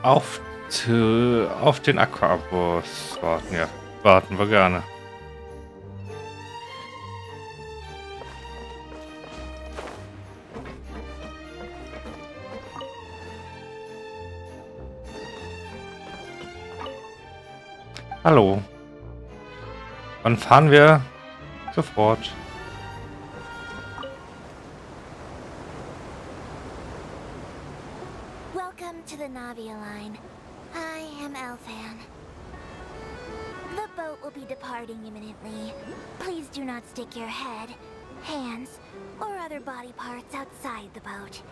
Auf, auf den Aquabus warten, ja. Warten wir gerne. Hallo. Wann fahren wir? Sofort. Welcome to the Navia line. I am Elfan. The boat will be departing imminently. Please do not stick your head, hands, or other body parts outside the boat.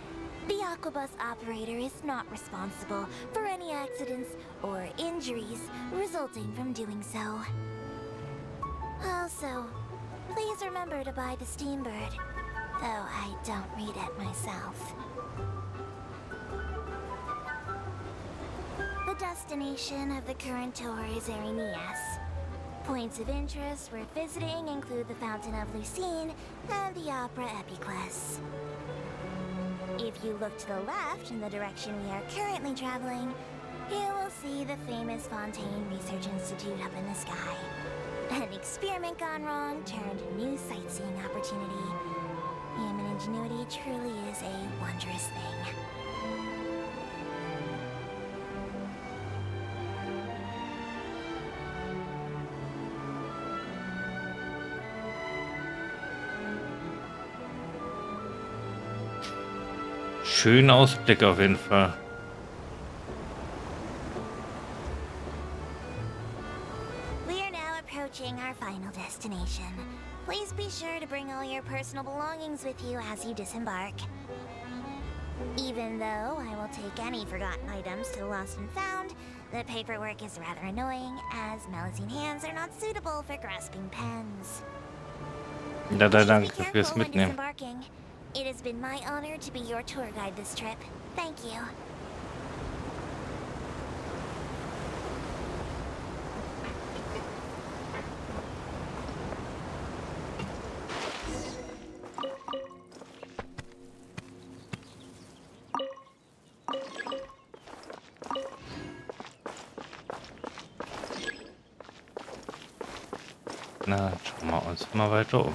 The Aquabus operator is not responsible for any accidents or injuries resulting from doing so. Also, please remember to buy the Steambird, though I don't read it myself. The destination of the current tour is Arenias. Points of interest worth visiting include the Fountain of Lucine and the Opera Epiclese. If you look to the left in the direction we are currently traveling, you will see the famous Fontaine Research Institute up in the sky. An experiment gone wrong turned a new sightseeing opportunity. Human ingenuity truly is a wondrous thing. Schönen Ausblick auf jeden Fall. We are now approaching our final destination. Please be sure to bring all your personal belongings with you as you disembark. Even though I will take any forgotten items to the lost and found, the paperwork is rather annoying as Melusine hands are not suitable for grasping pens. Ja, Please be danke fürs careful when Mitnehmen. disembarking. It has been my honor to be your tour guide this trip. Thank you. Na, dann schauen wir uns mal weiter um.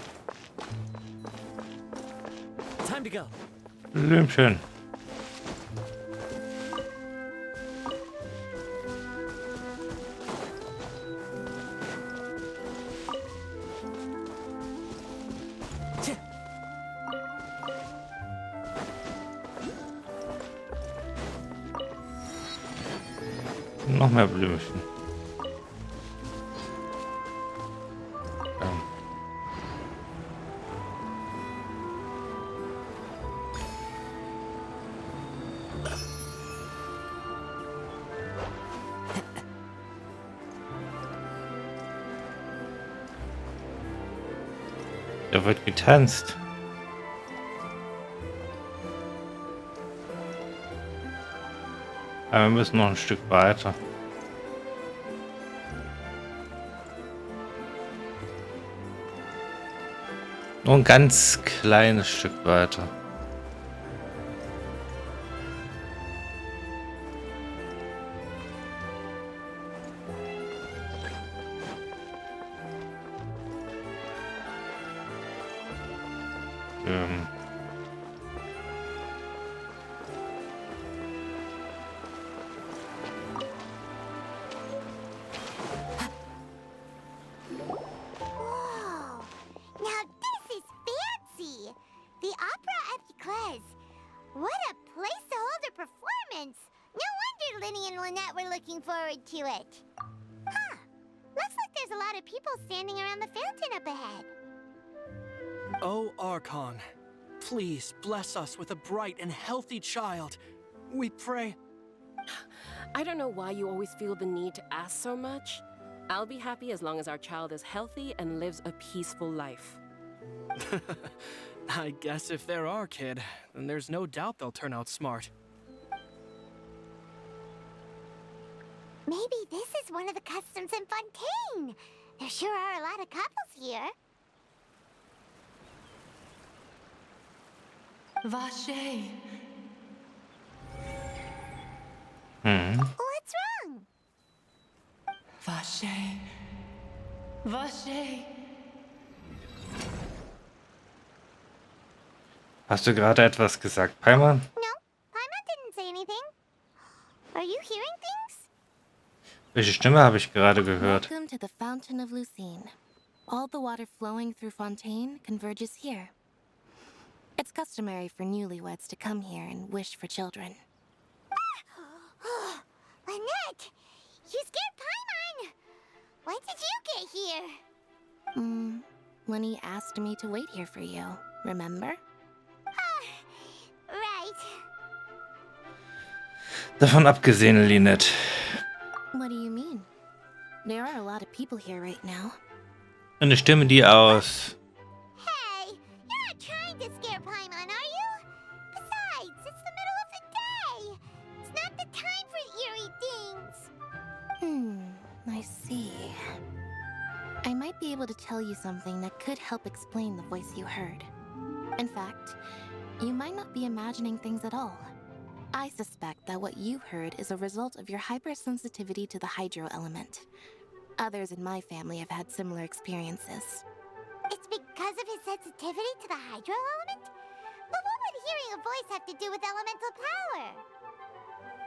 Time to go. Blümchen. Noch mehr Blümchen. Da wird getanzt. Aber wir müssen noch ein Stück weiter. Nur ein ganz kleines Stück weiter. Whoa! Now this is fancy! The Opera Epiclese. What a place to hold a performance! No wonder Linny and Lynette were looking forward to it. Huh. Looks like there's a lot of people standing around the fountain up ahead. Oh, Archon, please bless us with a bright and healthy child. We pray. I don't know why you always feel the need to ask so much. I'll be happy as long as our child is healthy and lives a peaceful life. I guess if they're our kid, then there's no doubt they'll turn out smart. Maybe this is one of the customs in Fontaine. There sure are a lot of couples here. Vache. Mhm. Vache. Vache. Hast du gerade etwas gesagt, Paimon? No, Paimon didn't say anything. Are you hearing things? Welche Stimme habe ich gerade gehört? Welcome to the Fountain of Lucine. All the water flowing through Fontaine converges here. It's customary for newlyweds to come here and wish for children. Lynette! You scared Paimon! When did you get here? Lenny asked me to wait here for you, remember? Right. Davon abgesehen, Lynette. What do you mean? There are a lot of people here right now. Eine Stimme, die aus... Hey, you're not trying to scare Paimon, are you? Besides, it's the middle of the day. It's not the time for eerie things. I see. I might be able to tell you something that could help explain the voice you heard. In fact, you might not be imagining things at all. I suspect that what you heard is a result of your hypersensitivity to the hydro element. Others in my family have had similar experiences. It's because of his sensitivity to the hydro element? But what would hearing a voice have to do with elemental power?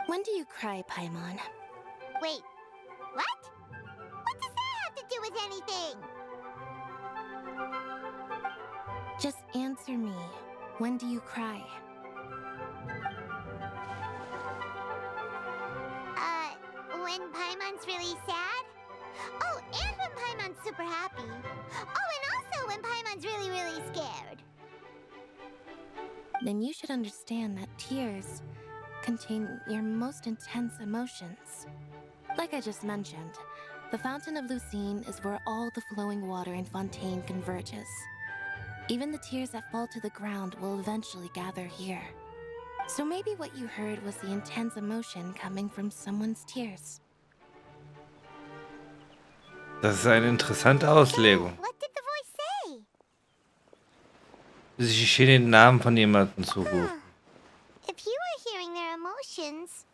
When do you cry, Paimon? Wait, what? What does that have to do with anything? Just answer me. When do you cry? When Paimon's really sad? Oh, and when Paimon's super happy. Oh, and also when Paimon's really, really scared. Then you should understand that tears contain your most intense emotions. Like I just mentioned, the Fountain of Lucine is where all the flowing water in Fontaine converges. Even the tears that fall to the ground will eventually gather here. So maybe what you heard was the intense emotion coming from someone's tears. Das ist eine interessante Auslegung. What did the voice say? Sie schien den Namen von jemandem zu rufen. If you were hearing their emotions,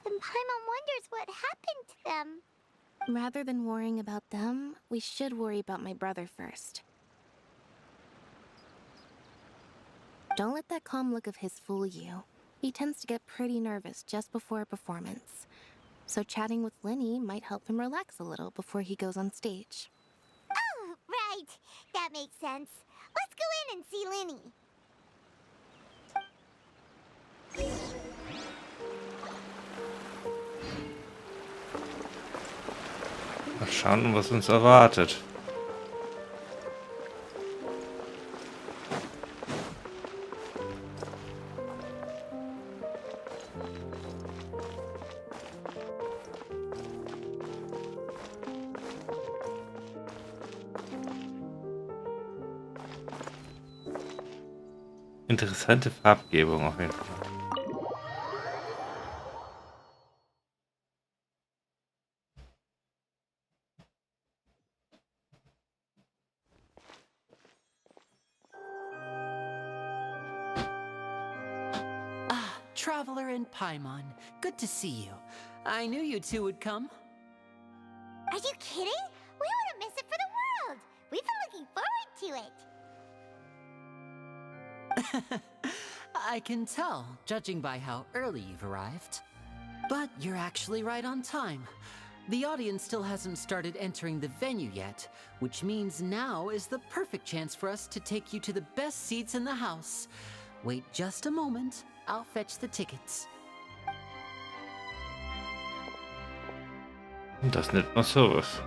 then Paimon wonders what happened to them. Rather than worrying about them, we should worry about my brother first. Don't let that calm look of his fool you. He tends to get pretty nervous just before a performance. So chatting with Lenny might help him relax a little before he goes on stage. Oh, right. That makes sense. Let's go in and see Lenny. Mal schauen, was uns erwartet. Interessante Farbgebung auf jeden Fall. Traveler and Paimon, good to see you. I knew you two would come. Are you kidding? We wouldn't miss it for the world. We've been looking forward to it. I can tell, judging by how early you've arrived. But you're actually right on time. The audience still hasn't started entering the venue yet, which means now is the perfect chance for us to take you to the best seats in the house. Wait just a moment, I'll fetch the tickets. Das nennt man sowas.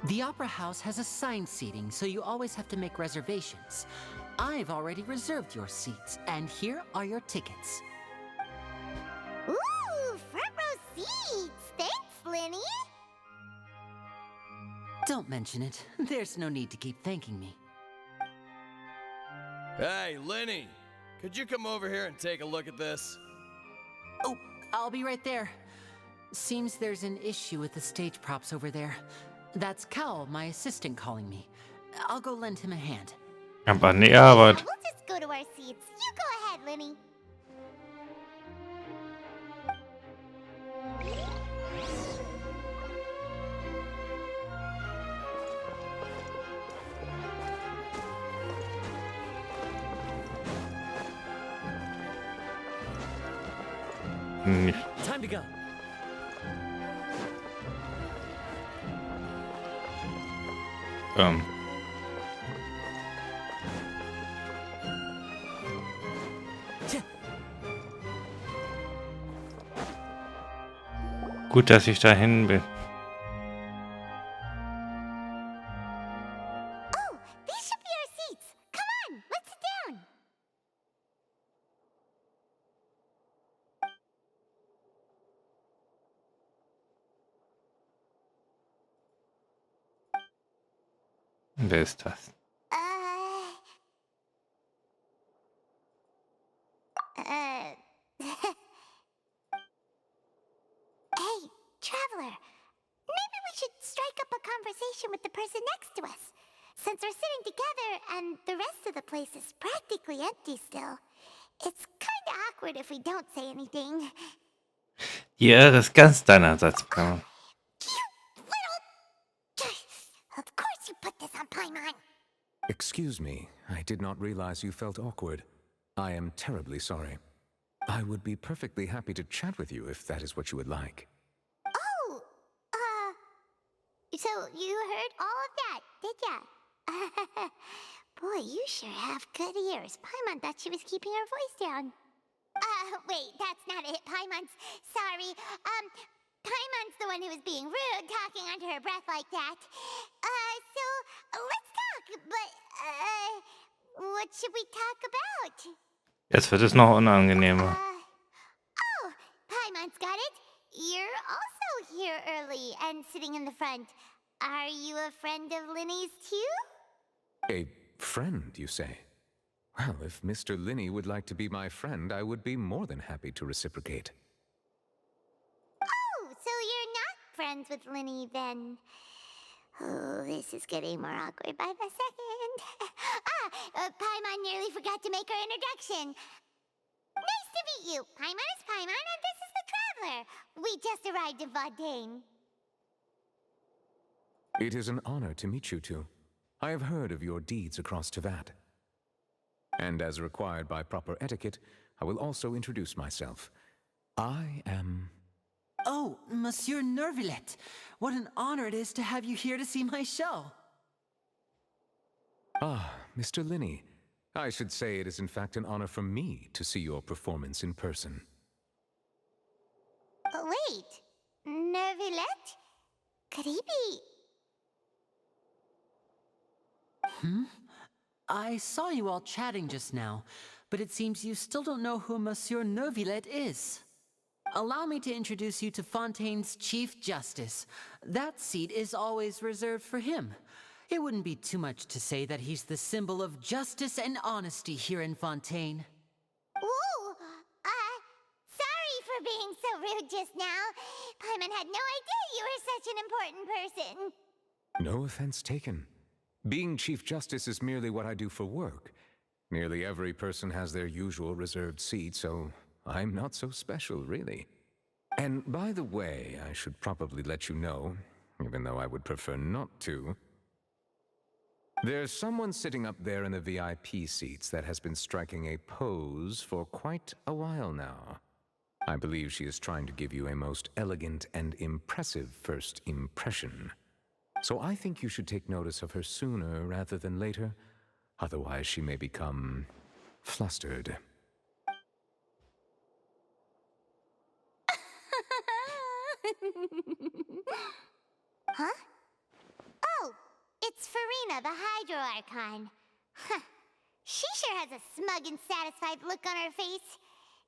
The Opera House has assigned seating, so you always have to make reservations. I've already reserved your seats, and here are your tickets. Ooh, front row seats. Thanks, Lenny. Don't mention it. There's no need to keep thanking me. Hey, Lenny, could you come over here and take a look at this? Oh, I'll be right there. Seems there's an issue with the stage props over there. That's Cal, my assistant, calling me. I'll go lend him a hand. Aber nee, Arbeit. We'll just go to our seats. You go ahead, Lenny. nicht. Time to go. Gut, dass ich dahin bin. Oh, these should be our seats. Come on, let's sit down. Wer ist das? Hey, traveler. Maybe we should strike up a conversation with the person next to us. Since we're sitting together and the rest of the place is practically empty still, it's kind of awkward if we don't say anything. Die Ehre ist ganz deinerseits, Paimon. You little... Of course you put this on Paimon. Excuse me, I did not realize you felt awkward. I am terribly sorry. I would be perfectly happy to chat with you if that is what you would like. Oh, so you heard all of that, did ya? Boy, you sure have good ears. Paimon thought she was keeping her voice down. Wait, that's not it. Paimon's sorry. Paimon's the one who was being rude, talking under her breath like that. So let's talk, but, what should we talk about? Jetzt wird es noch unangenehmer. Oh, Paimon's got it. You're also here early and sitting in the front. Are you a friend of Linny's too? A friend, you say? Well, if Mr. Linney would like to be my friend, I would be more than happy to reciprocate. Oh, so you're not friends with Linny then? Oh, this is getting more awkward by the second. Paimon nearly forgot to make her introduction. Nice to meet you. Paimon is Paimon, and this is the Traveler. We just arrived in Fontaine. It is an honor to meet you two. I have heard of your deeds across Teyvat. And as required by proper etiquette, I will also introduce myself. I am... Oh, Monsieur Nervillet, what an honor it is to have you here to see my show. Ah, Mr. Linney. I should say it is in fact an honor for me to see your performance in person. Wait, Nervillet? Could he be... I saw you all chatting just now, but it seems you still don't know who Monsieur Nervillet is. Allow me to introduce you to Fontaine's Chief Justice. That seat is always reserved for him. It wouldn't be too much to say that he's the symbol of justice and honesty here in Fontaine. Ooh, sorry for being so rude just now. Paimon had no idea you were such an important person. No offense taken. Being Chief Justice is merely what I do for work. Nearly every person has their usual reserved seat, so I'm not so special, really. And by the way, I should probably let you know, even though I would prefer not to. There's someone sitting up there in the VIP seats that has been striking a pose for quite a while now. I believe she is trying to give you a most elegant and impressive first impression. So I think you should take notice of her sooner rather than later. Otherwise, she may become flustered. Huh? Oh, it's Farina, the Hydro Archon. Huh. She sure has a smug and satisfied look on her face.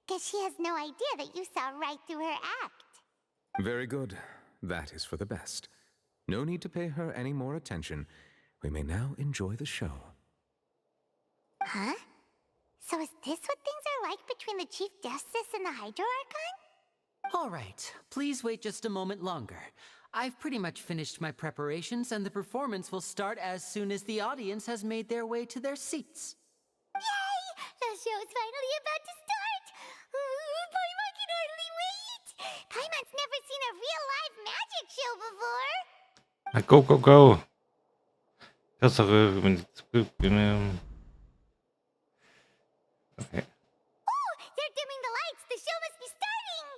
Guess she has no idea that you saw right through her act. Very good. That is for the best. No need to pay her any more attention. We may now enjoy the show. Huh? So is this what things are like between the Chief Justice and the Hydro Archon? All right, please wait just a moment longer. I've pretty much finished my preparations, and the performance will start as soon as the audience has made their way to their seats. Yay! The show's finally about to start! Paimon can hardly wait! Paimon's never seen a real live magic show before! Go, go, go! Okay. Oh, they're dimming the lights! The show must be starting!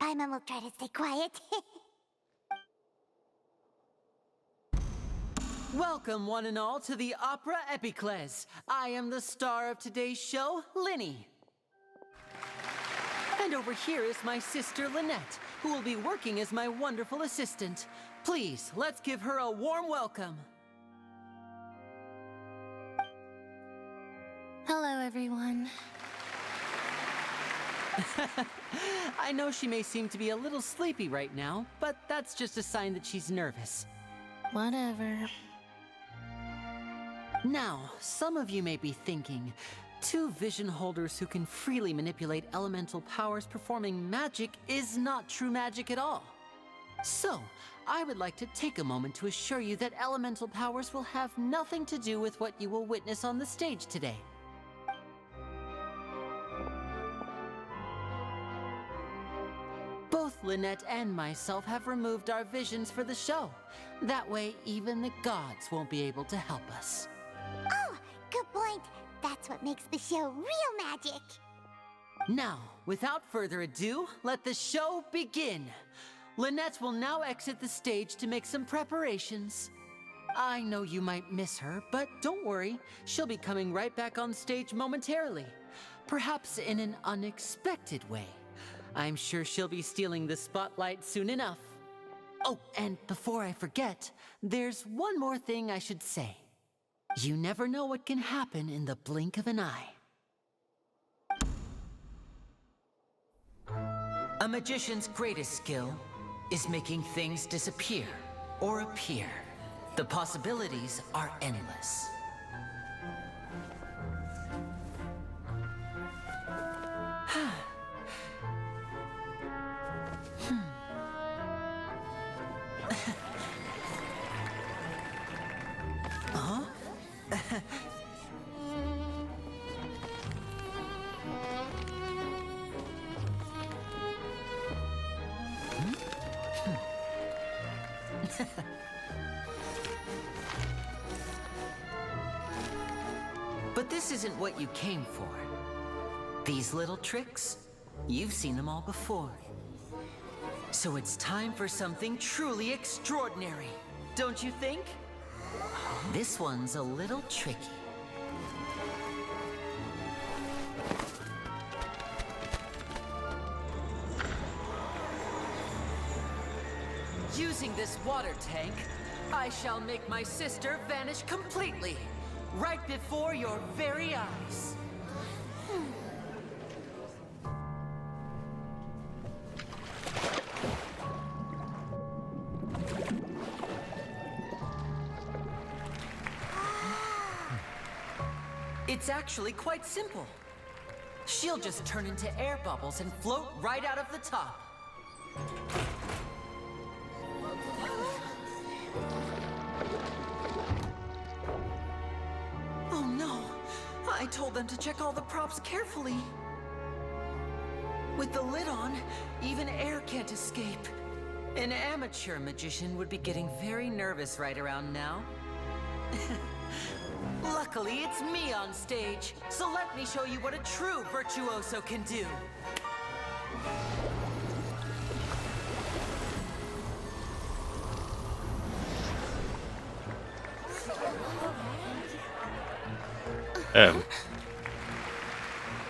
Paimon will try to stay quiet. Welcome, one and all, to the Opera Epiclese. I am the star of today's show, Linny. And over here is my sister, Lynette, who will be working as my wonderful assistant. Please, let's give her a warm welcome. Hello, everyone. I know she may seem to be a little sleepy right now, but that's just a sign that she's nervous. Whatever. Now, some of you may be thinking, two vision holders who can freely manipulate elemental powers performing magic is not true magic at all. So, I would like to take a moment to assure you that elemental powers will have nothing to do with what you will witness on the stage today. Both Lynette and myself have removed our visions for the show. That way, even the gods won't be able to help us. Oh, good point. That's what makes the show real magic. Now, without further ado, let the show begin. Lynette will now exit the stage to make some preparations. I know you might miss her, but don't worry. She'll be coming right back on stage momentarily. Perhaps in an unexpected way. I'm sure she'll be stealing the spotlight soon enough. Oh, and before I forget, there's one more thing I should say. You never know what can happen in the blink of an eye. A magician's greatest skill is making things disappear or appear. The possibilities are endless. But this isn't what you came for. These little tricks, you've seen them all before. So it's time for something truly extraordinary, don't you think? This one's a little tricky. Using this water tank, I shall make my sister vanish completely, right before your very eyes. It's actually quite simple. She'll just turn into air bubbles and float right out of the top. Oh no! I told them to check all the props carefully. With the lid on, even air can't escape. An amateur magician would be getting very nervous right around now. Luckily, it's me on stage, so let me show you what a true virtuoso can do.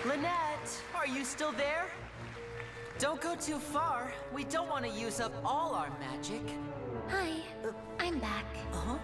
Lynette, are you still there? Don't go too far. We don't want to use up all our magic. Hi, I'm back. Uh-huh.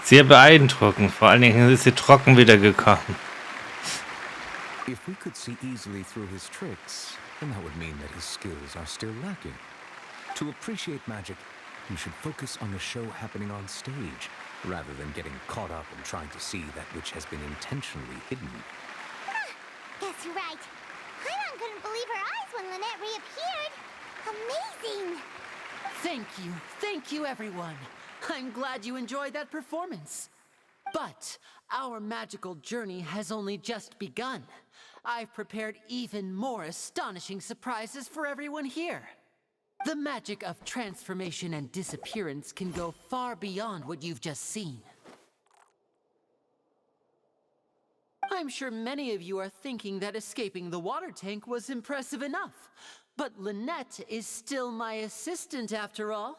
Sehr beeindruckend. Vor allen Dingen ist sie trocken wiedergekommen. If we could see easily through his tricks, then that would mean that his skills are still lacking. To appreciate magic, you should focus on the show happening on stage, rather than getting caught up in trying to see that which has been intentionally hidden. Guess you're right. Paimon couldn't believe her eyes when Lynette reappeared. Amazing! Thank you everyone. I'm glad you enjoyed that performance. But our magical journey has only just begun. I've prepared even more astonishing surprises for everyone here. The magic of transformation and disappearance can go far beyond what you've just seen. I'm sure many of you are thinking that escaping the water tank was impressive enough. But Lynette is still my assistant after all.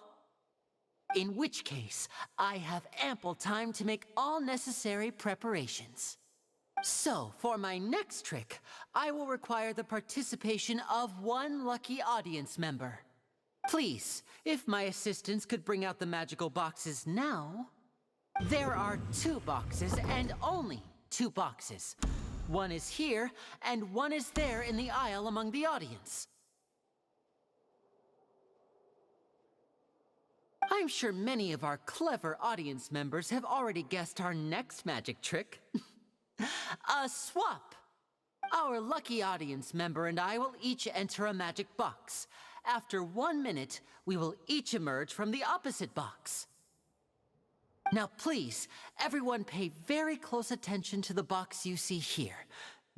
In which case, I have ample time to make all necessary preparations. So, for my next trick, I will require the participation of one lucky audience member. Please, if my assistants could bring out the magical boxes now. There are 2 boxes and only 2 boxes. One is here and one is there in the aisle among the audience. I'm sure many of our clever audience members have already guessed our next magic trick. A swap! Our lucky audience member and I will each enter a magic box. After 1 minute, we will each emerge from the opposite box. Now please, everyone pay very close attention to the box you see here.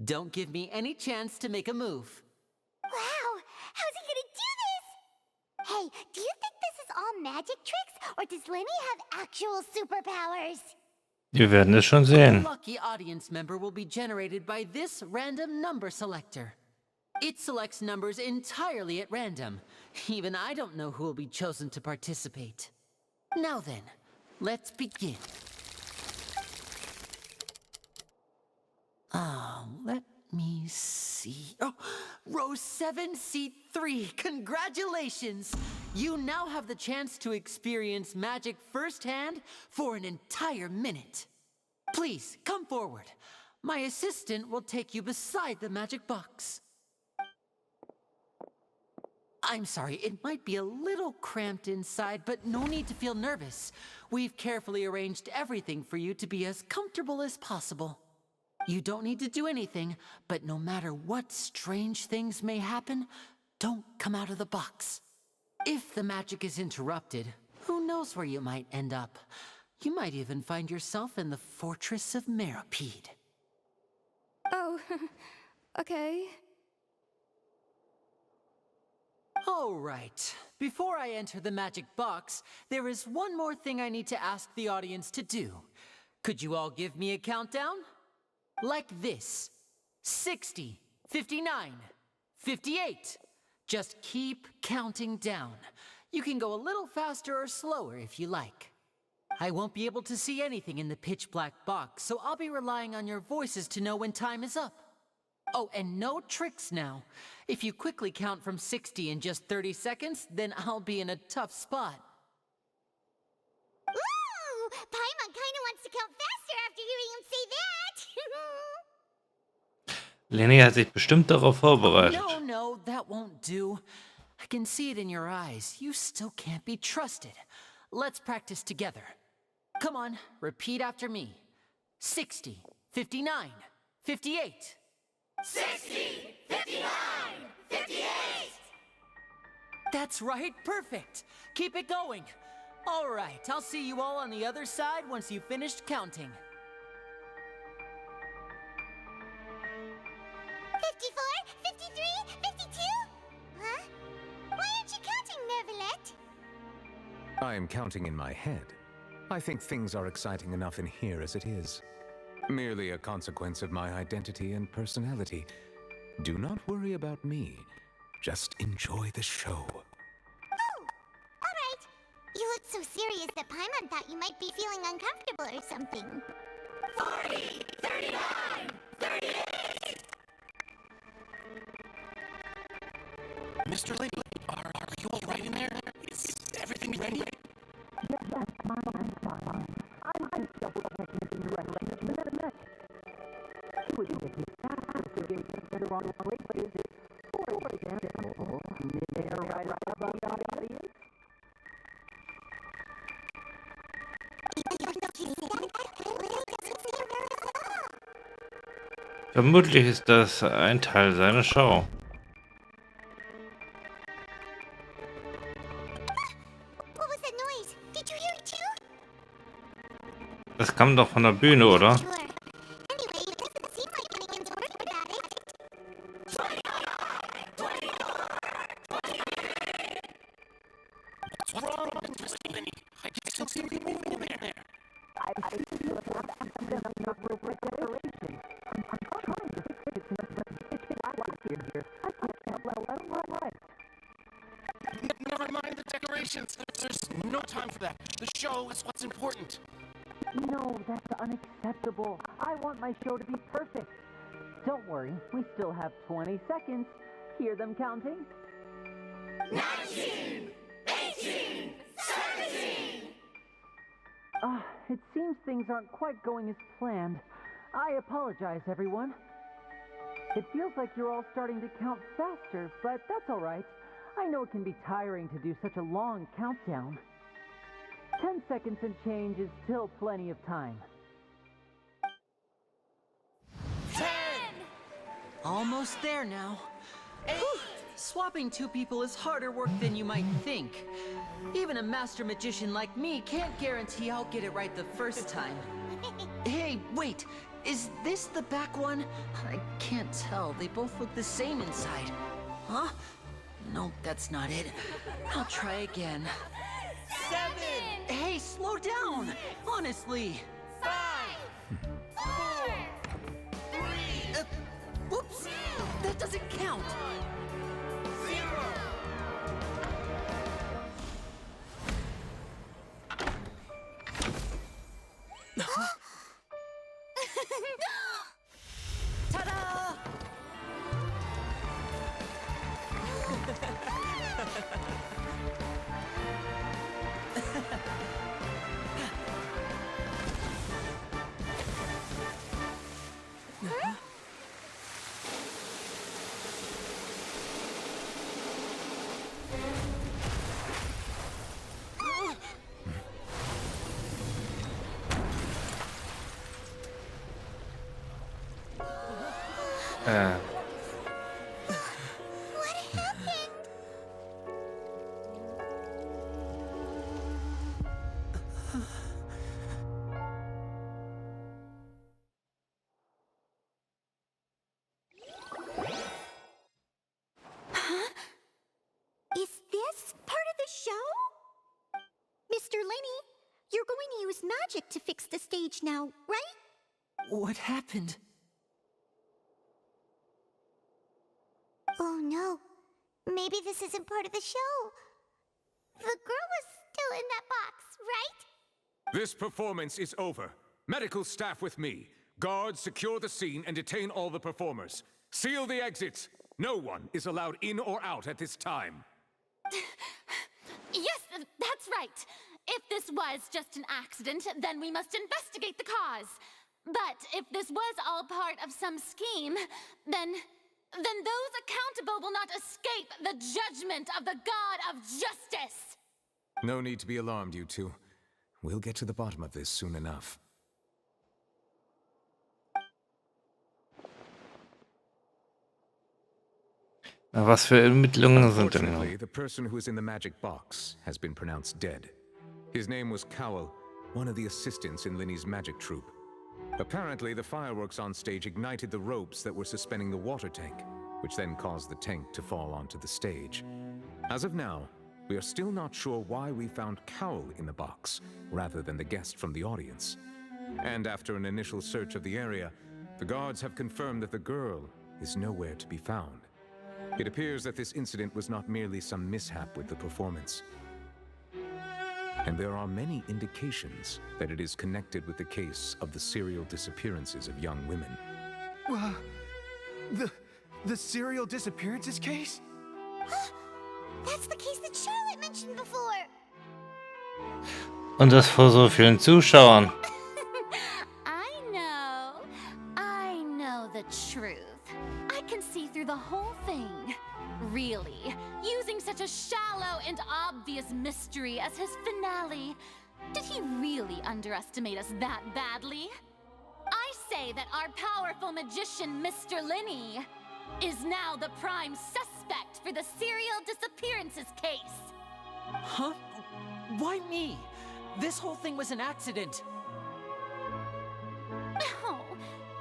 Don't give me any chance to make a move. Wow! How's he gonna do this? Hey, do you think this is all magic tricks, or does Lenny have actual superpowers? Wir werden es schon A sehen. lucky audience member will be generated by this random number selector. It selects numbers entirely at random. Even I don't know who will be chosen to participate. Now then, let's begin. Let me see. Oh, row 7, seat 3. Congratulations! You now have the chance to experience magic firsthand for an entire minute. Please, come forward. My assistant will take you beside the magic box. I'm sorry, it might be a little cramped inside, but no need to feel nervous. We've carefully arranged everything for you to be as comfortable as possible. You don't need to do anything, but no matter what strange things may happen, don't come out of the box. If the magic is interrupted, who knows where you might end up? You might even find yourself in the Fortress of Meropide. Oh, okay. All right. Before I enter the magic box, there is one more thing I need to ask the audience to do. Could you all give me a countdown? Like this. 60, 59, 58. Just keep counting down. You can go a little faster or slower if you like. I won't be able to see anything in the pitch black box, so I'll be relying on your voices to know when time is up. Oh, and no tricks now. If you quickly count from 60 in just 30 seconds, then I'll be in a tough spot. Ooh! Paimon kinda wants to count faster after hearing him say that! Leni hat sich bestimmt darauf vorbereitet. No, that won't do. I can see it in your eyes. You still can't be trusted. Let's practice together. Come on, repeat after me. 60, 59, 58. 60! 59! 58! That's right, perfect. Keep it going. All right, I'll see you all on the other side once you've finished counting. 54, 53, 52? Huh? Why aren't you counting, Nervalet? I am counting in my head. I think things are exciting enough in here as it is. Merely a consequence of my identity and personality. Do not worry about me. Just enjoy the show. Oh, all right. You look so serious that Paimon thought you might be feeling uncomfortable or something. 40, 39, 38. Mr. Lady, are you all right in there? Is everything ready? Vermutlich ist das ein Teil seiner Show. What was that noise? Did you hear it too? Das kam doch von der Bühne, oder? Sure. Anyway, it doesn't seem like anyone's worried about it. What's wrong with this thing? I can still see me moving in there. Never mind the decorations. There's no time for that. The show is what's important. No, that's unacceptable. I want my show to be perfect. Don't worry, we still have 20 seconds. Hear them counting? 19, 18, 17. It seems things aren't quite going as planned. I apologize, everyone. It feels like you're all starting to count faster, but that's all right. I know it can be tiring to do such a long countdown. 10 seconds and change is still plenty of time. 10, Almost there now. 8, Swapping two people is harder work than you might think. Even a master magician like me can't guarantee I'll get it right the first time. Hey, wait! Is this the back one? I can't tell. They both look the same inside. Huh? No, that's not it. I'll try again. 7, Hey, slow down! Honestly! 5, 4, 3, Whoops! That doesn't count! 0. Ta-da! What happened? Huh? Is this part of the show? Mr. Lenny, you're going to use magic to fix the stage now, right? What happened? Oh no. Maybe this isn't part of the show. The girl was still in that box, right? This performance is over. Medical staff with me. Guards secure the scene and detain all the performers. Seal the exits. No one is allowed in or out at this time. Yes, that's right. If this was just an accident, then we must investigate the cause. But if this was all part of some scheme, then those accountable will not escape the judgment of the God of justice. No need to be alarmed, you two. We'll get to the bottom of this soon enough. Na, was für Ermittlungen sind denn Unfortunately, hier? the person who is in the magic box has been pronounced dead. His name was Cowell, one of the assistants in Linny's magic troupe. Apparently, the fireworks on stage ignited the ropes that were suspending the water tank, which then caused the tank to fall onto the stage. As of now, we are still not sure why we found Cowell in the box, rather than the guest from the audience. And after an initial search of the area, the guards have confirmed that the girl is nowhere to be found. It appears that this incident was not merely some mishap with the performance. And there are many indications that it is connected with the case of the serial disappearances of young women. The serial disappearances case? That's the case that Charlotte mentioned before. Und das vor so vielen Zuschauern. I know the truth. I can see through the whole thing. Really, using such a shallow and obvious mystery as his finale. Did he really underestimate us that badly? I say that our powerful magician, Mr. Linney, is now the prime suspect for the serial disappearances case. Huh? Why me? This whole thing was an accident. Oh,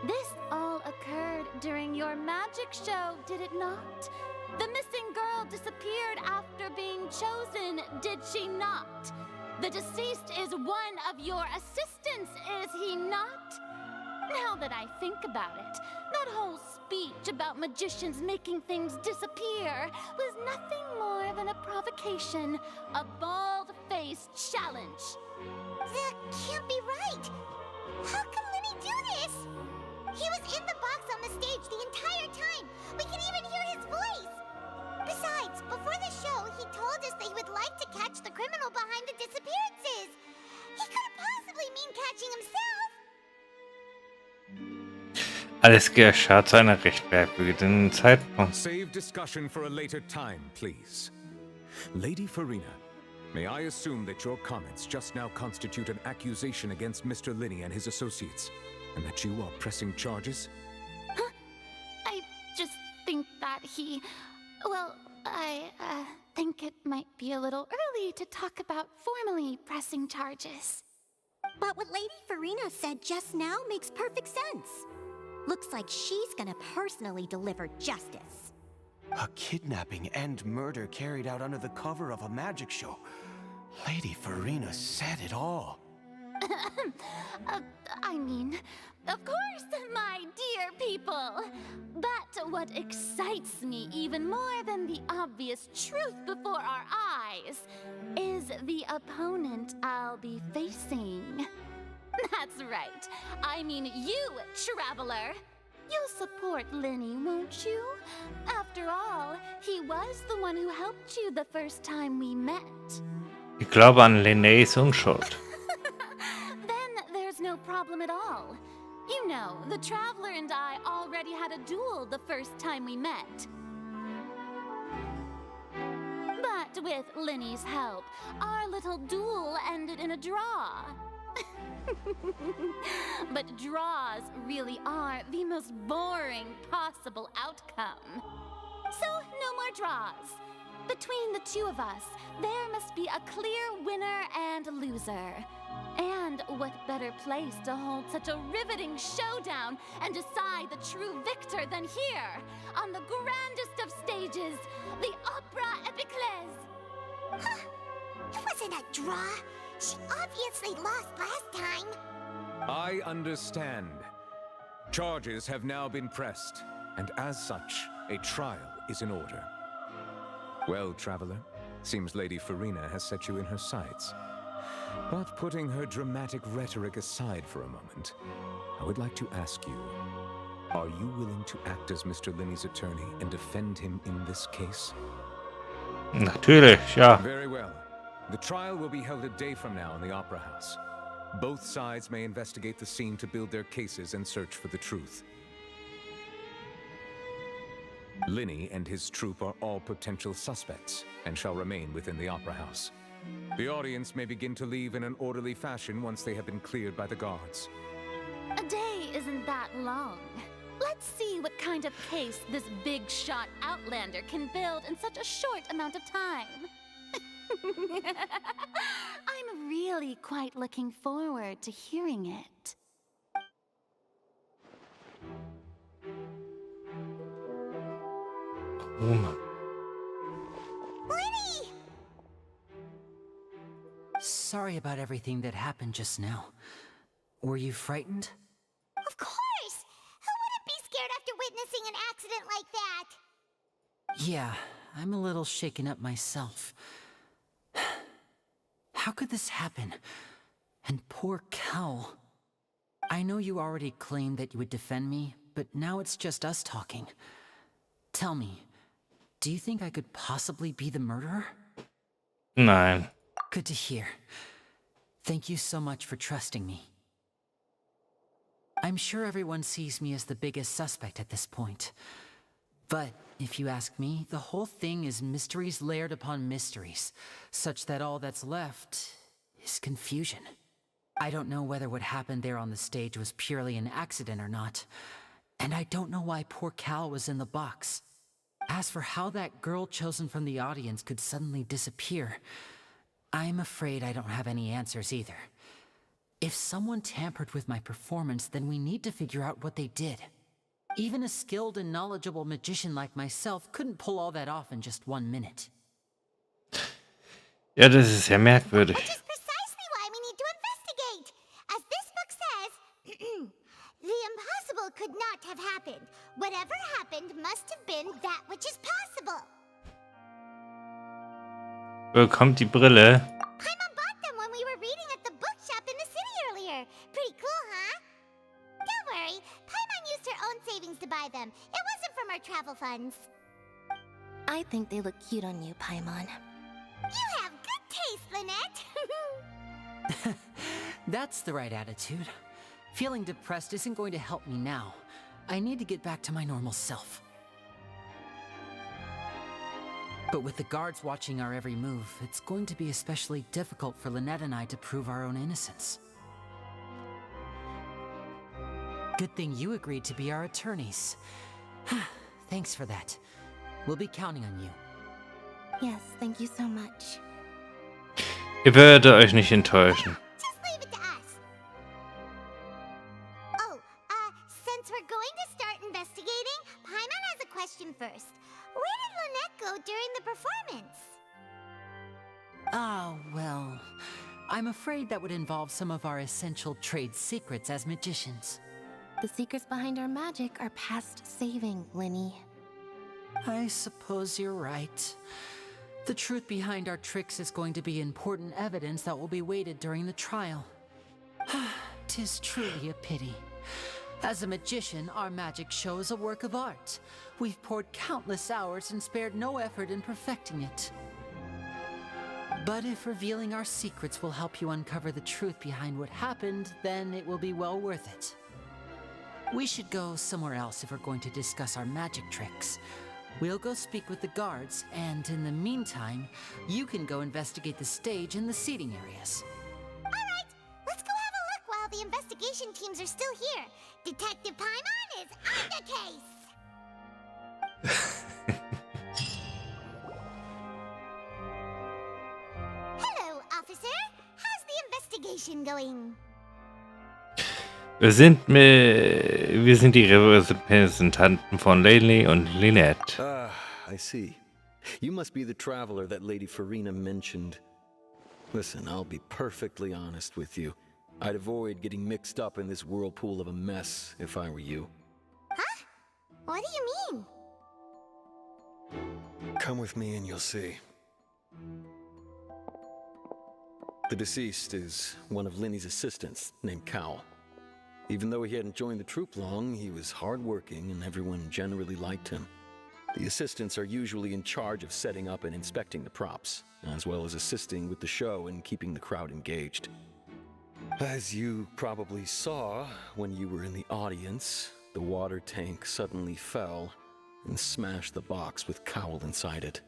this all occurred during your magic show, did it not? The missing girl disappeared after being chosen, did she not? The deceased is one of your assistants, is he not? Now that I think about it, that whole speech about magicians making things disappear was nothing more than a provocation, a bald-faced challenge. That can't be right. How can Lenny do this? He was in the box on the stage the entire time. We can even hear his voice. Besides, before the show, he told us that he would like to catch the criminal behind the disappearances. He couldn't possibly mean catching himself. Alles geschah zu einer recht merkwürdigen Zeitpunkt. Save discussion for a later time, please. Lady Farina, may I assume that your comments just now constitute an accusation against Mr. Linney and his associates, and that you are pressing charges? Huh? I just think that well, I think it might be a little early to talk about formally pressing charges. But what Lady Farina said just now makes perfect sense. Looks like she's gonna personally deliver justice. A kidnapping and murder carried out under the cover of a magic show. Lady Farina said it all. I mean, of course, my dear people. But what excites me even more than the obvious truth before our eyes is the opponent I'll be facing. That's right. I mean you, traveler. You'll support Linney, won't you? After all, he was the one who helped you the first time we met. Ich glaube an Linnés Unschuld. Then there's no problem at all. You know, the traveler and I already had a duel the first time we met. But with Linney's help, our little duel ended in a draw. But draws really are the most boring possible outcome. So, no more draws. Between the two of us, there must be a clear winner and loser. And what better place to hold such a riveting showdown and decide the true victor than here, on the grandest of stages, the Opera Epiclese. It wasn't a draw. She obviously lost last time. I understand. Charges have now been pressed, and as such, a trial is in order. Well, traveler, seems Lady Farina has set you in her sights. But putting her dramatic rhetoric aside for a moment, I would like to ask you, are you willing to act as Mr. Linney's attorney and defend him in this case? Natürlich, ja. Very well. The trial will be held a day from now in the Opera House. Both sides may investigate the scene to build their cases and search for the truth. Linney and his troupe are all potential suspects and shall remain within the Opera House. The audience may begin to leave in an orderly fashion once they have been cleared by the guards. A day isn't that long. Let's see what kind of case this big shot outlander can build in such a short amount of time. I'm really quite looking forward to hearing it. Lenny! Sorry about everything that happened just now. Were you frightened? Of course! Who wouldn't be scared after witnessing an accident like that? Yeah, I'm a little shaken up myself. How could this happen? And poor Cal. I know you already claimed that you would defend me, but now it's just us talking. Tell me, do you think I could possibly be the murderer? Nein. Good to hear. Thank you so much for trusting me. I'm sure everyone sees me as the biggest suspect at this point. But if you ask me, the whole thing is mysteries layered upon mysteries, such that all that's left is confusion. I don't know whether what happened there on the stage was purely an accident or not. And I don't know why poor Cal was in the box. As for how that girl chosen from the audience could suddenly disappear, I'm afraid I don't have any answers either. If someone tampered with my performance, then we need to figure out what they did. Even a skilled and knowledgeable magician like myself couldn't pull all that off in just 1 minute. Ja, das ist sehr merkwürdig. Which is precisely why we need to investigate. As this book says, the impossible could not have happened. Whatever happened must have been that which is possible. Bekommt die Brille. Paimon bought them when we were reading at the bookshop in the city earlier. Pretty cool, huh? Don't worry, Paimon used her own savings to buy them. It wasn't from our travel funds. I think they look cute on you, Paimon. You have good taste, Lynette. That's the right attitude. Feeling depressed isn't going to help me now. I need to get back to my normal self. But with the guards watching our every move, it's going to be especially difficult for Lynette and I to prove our own innocence. Good thing you agreed to be our attorneys. Thanks for that. We'll be counting on you. Yes, thank you so much. Ihr werdet euch nicht enttäuschen. Just leave it to us. Oh, since we're going to start investigating, Paimon has a question first. Where did Lynette go during the performance? Ah, well, I'm afraid that would involve some of our essential trade secrets as magicians. The secrets behind our magic are past saving, Linny. I suppose you're right. The truth behind our tricks is going to be important evidence that will be weighted during the trial. 'Tis truly a pity. As a magician, our magic show is a work of art. We've poured countless hours and spared no effort in perfecting it. But if revealing our secrets will help you uncover the truth behind what happened, then it will be well worth it. We should go somewhere else if we're going to discuss our magic tricks. We'll go speak with the guards, and in the meantime, you can go investigate the stage and the seating areas. Alright, let's go have a look while the investigation teams are still here. Detective Paimon is on the case! Hello, officer. How's the investigation going? Wir sind die Repräsentanten von Lely und Lynette. Ah, I see. You must be the traveler that Lady Farina mentioned. Listen, I'll be perfectly honest with you. I'd avoid getting mixed up in this whirlpool of a mess if I were you. Huh? What do you mean? Come with me and you'll see. The deceased is one of Linny's assistants named Cal. Even though he hadn't joined the troupe long, he was hardworking and everyone generally liked him. The assistants are usually in charge of setting up and inspecting the props, as well as assisting with the show and keeping the crowd engaged. As you probably saw when you were in the audience, the water tank suddenly fell and smashed the box with Cowl inside it.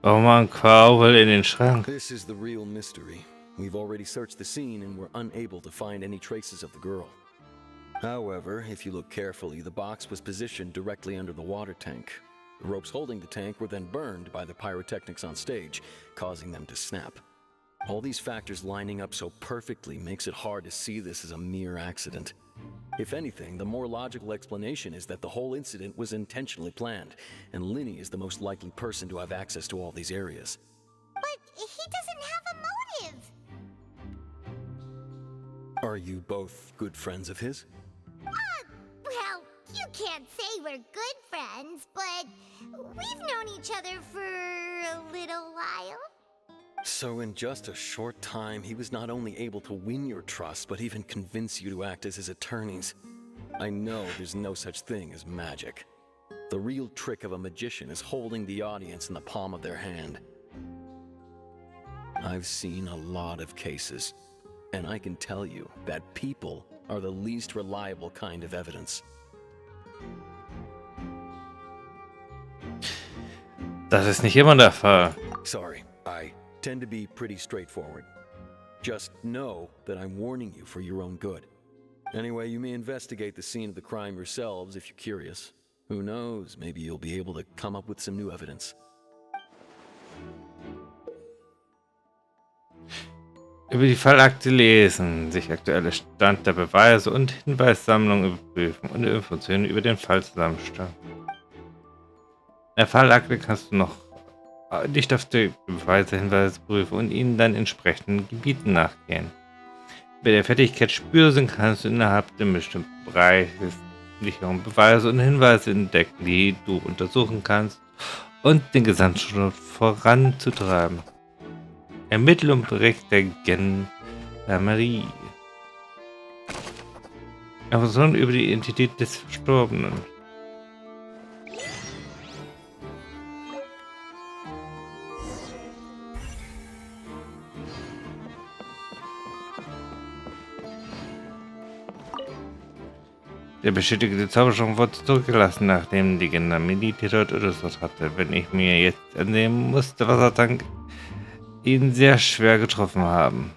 Oh man, Cowl in den Schrank. This is the real mystery. We've already searched the scene and were unable to find any traces of the girl. However, if you look carefully, the box was positioned directly under the water tank. The ropes holding the tank were then burned by the pyrotechnics on stage, causing them to snap. All these factors lining up so perfectly makes it hard to see this as a mere accident. If anything, the more logical explanation is that the whole incident was intentionally planned, and Linny is the most likely person to have access to all these areas. But he doesn't have a motive. Are you both good friends of his? Well, you can't say we're good friends, but we've known each other for a little while. So in just a short time, he was not only able to win your trust, but even convince you to act as his attorneys. I know there's no such thing as magic. The real trick of a magician is holding the audience in the palm of their hand. I've seen a lot of cases, and I can tell you that people are the least reliable kind of evidence. Das ist nicht immer der Fall. Sorry, I tend to be pretty straightforward. Just know that I'm warning you for your own good. Anyway, you may investigate the scene of the crime yourselves if you're curious. Who knows, maybe you'll be able to come up with some new evidence. Über die Fallakte lesen, sich aktuelle Stand der Beweise und Hinweissammlung überprüfen und Informationen über den Fall zusammenstellen. In der Fallakte kannst du noch nicht auf die Beweise, Hinweise prüfen und ihnen dann entsprechenden Gebieten nachgehen. Bei der Fertigkeit Spürsinn kannst du innerhalb des bestimmten Bereiches Beweise und Hinweise entdecken, die du untersuchen kannst und den Gesamtschritt voranzutreiben. Ermittlung und Bericht der Gendarmerie. Informationen über die Identität des Verstorbenen. Der bestätigte Zaubershow wurde zurückgelassen, nachdem die Gendarmerie die Tat untersucht hatte. Wenn ich mir jetzt ansehen musste, was er dann ihn sehr schwer getroffen haben.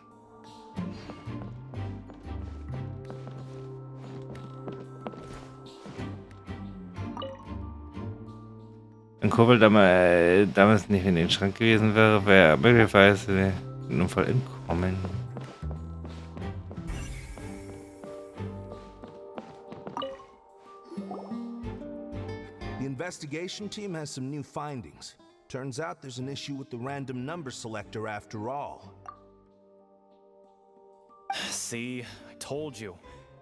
Wenn Kobold damals nicht in den Schrank gewesen wäre, wäre er möglicherweise den Unfall entkommen. The investigation team has some new findings. Turns out there's an issue with the random number selector after all. See, I told you.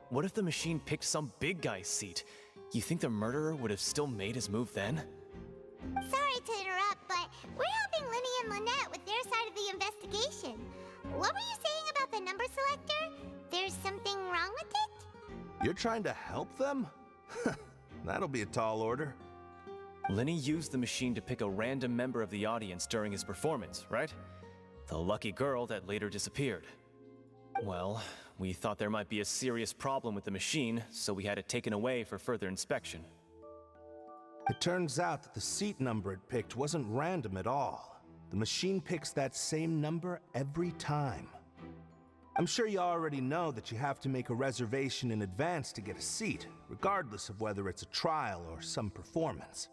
What if the machine picked some big guy's seat? You think the murderer would have still made his move then? Sorry to interrupt, but we're helping Linny and Lynette with their side of the investigation. What were you saying about the number selector? There's something wrong with it? You're trying to help them? That'll be a tall order. Linny used the machine to pick a random member of the audience during his performance, right? The lucky girl that later disappeared. Well, we thought there might be a serious problem with the machine, so we had it taken away for further inspection. It turns out that the seat number it picked wasn't random at all. The machine picks that same number every time. I'm sure you already know that you have to make a reservation in advance to get a seat, regardless of whether it's a trial or some performance.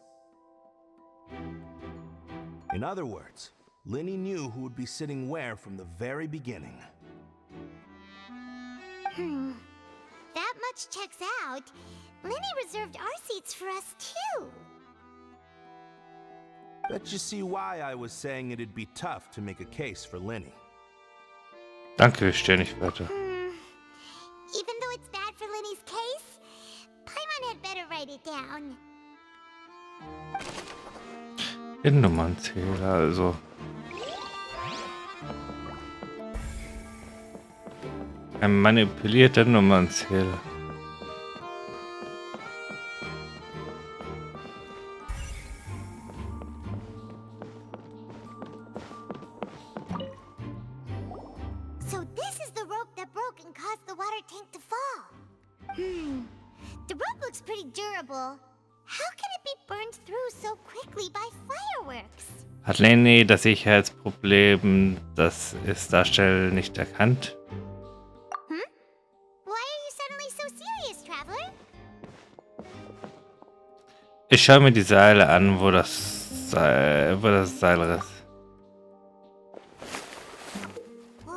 In other words, Linny knew who would be sitting where from the very beginning. That much checks out. Linny reserved our seats for us too. Bet you see why I was saying it'd be tough to make a case for Linny. Danke, ich stehe nicht weiter. Even though it's bad for Linny's case, Paimon had better write it down. In Nummernzähler, also. Ein manipulierter Nummernzähler. So this is the rope that broke and caused the water tank to fall. The rope looks pretty durable. How can it be burned through so quickly by fireworks? Hat Lenny das Sicherheitsproblem, das es darstellt, nicht erkannt? Why are you suddenly so serious, Traveler? Ich schaue mir die Seile an, wo das Seil riss. Whoa.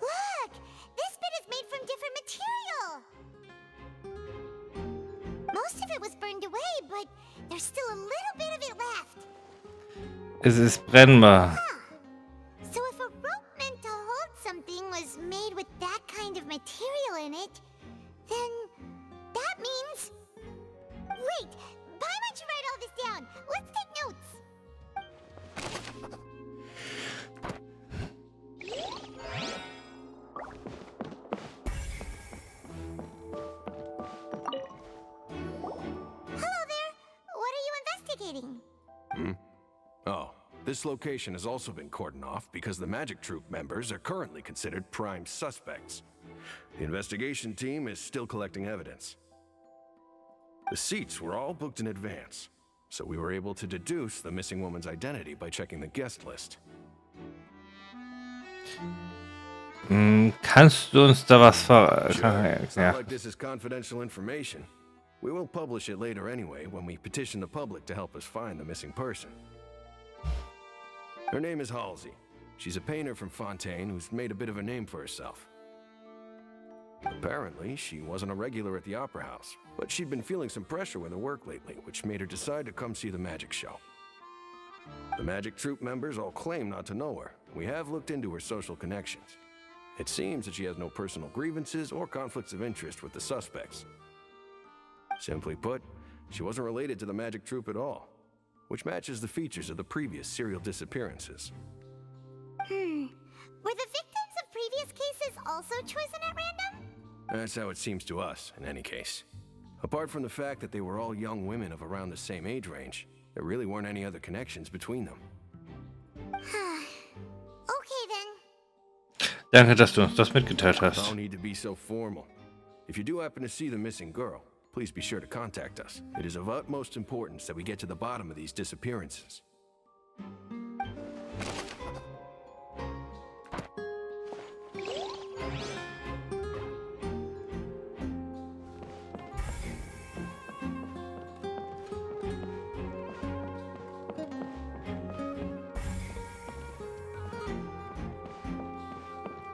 Look! This bit is made from different material! Most of it was burned away, but there's still a little bit of it left. Es ist brennbar. So if a rope meant to hold something was made with that kind of material in it, then that means... Wait! Paimon should write all this down! Let's take notes! Hello there! What are you investigating? Oh, this location has also been cordoned off because the magic troupe members are currently considered prime suspects. The investigation team is still collecting evidence. The seats were all booked in advance, so we were able to deduce the missing woman's identity by checking the guest list. Kannst du uns da was Sure. It's ja. not like this is confidential information. We will publish it later anyway when we petition the public to help us find the missing person. Her name is Halsey. She's a painter from Fontaine who's made a bit of a name for herself. Apparently, she wasn't a regular at the Opera House, but she'd been feeling some pressure with her work lately, which made her decide to come see the magic show. The magic troupe members all claim not to know her. We have looked into her social connections. It seems that she has no personal grievances or conflicts of interest with the suspects. Simply put, she wasn't related to the magic troupe at all, which matches the features of the previous serial disappearances. Were the victims of previous cases also chosen at random? That's how it seems to us, in any case. Apart from the fact that they were all young women of around the same age range, there really weren't any other connections between them. Okay then. Danke, dass du uns das mitgeteilt hast. Don't need to be so formal. If you do happen to see the missing girl, please be sure to contact us. It is of utmost importance that we get to the bottom of these disappearances.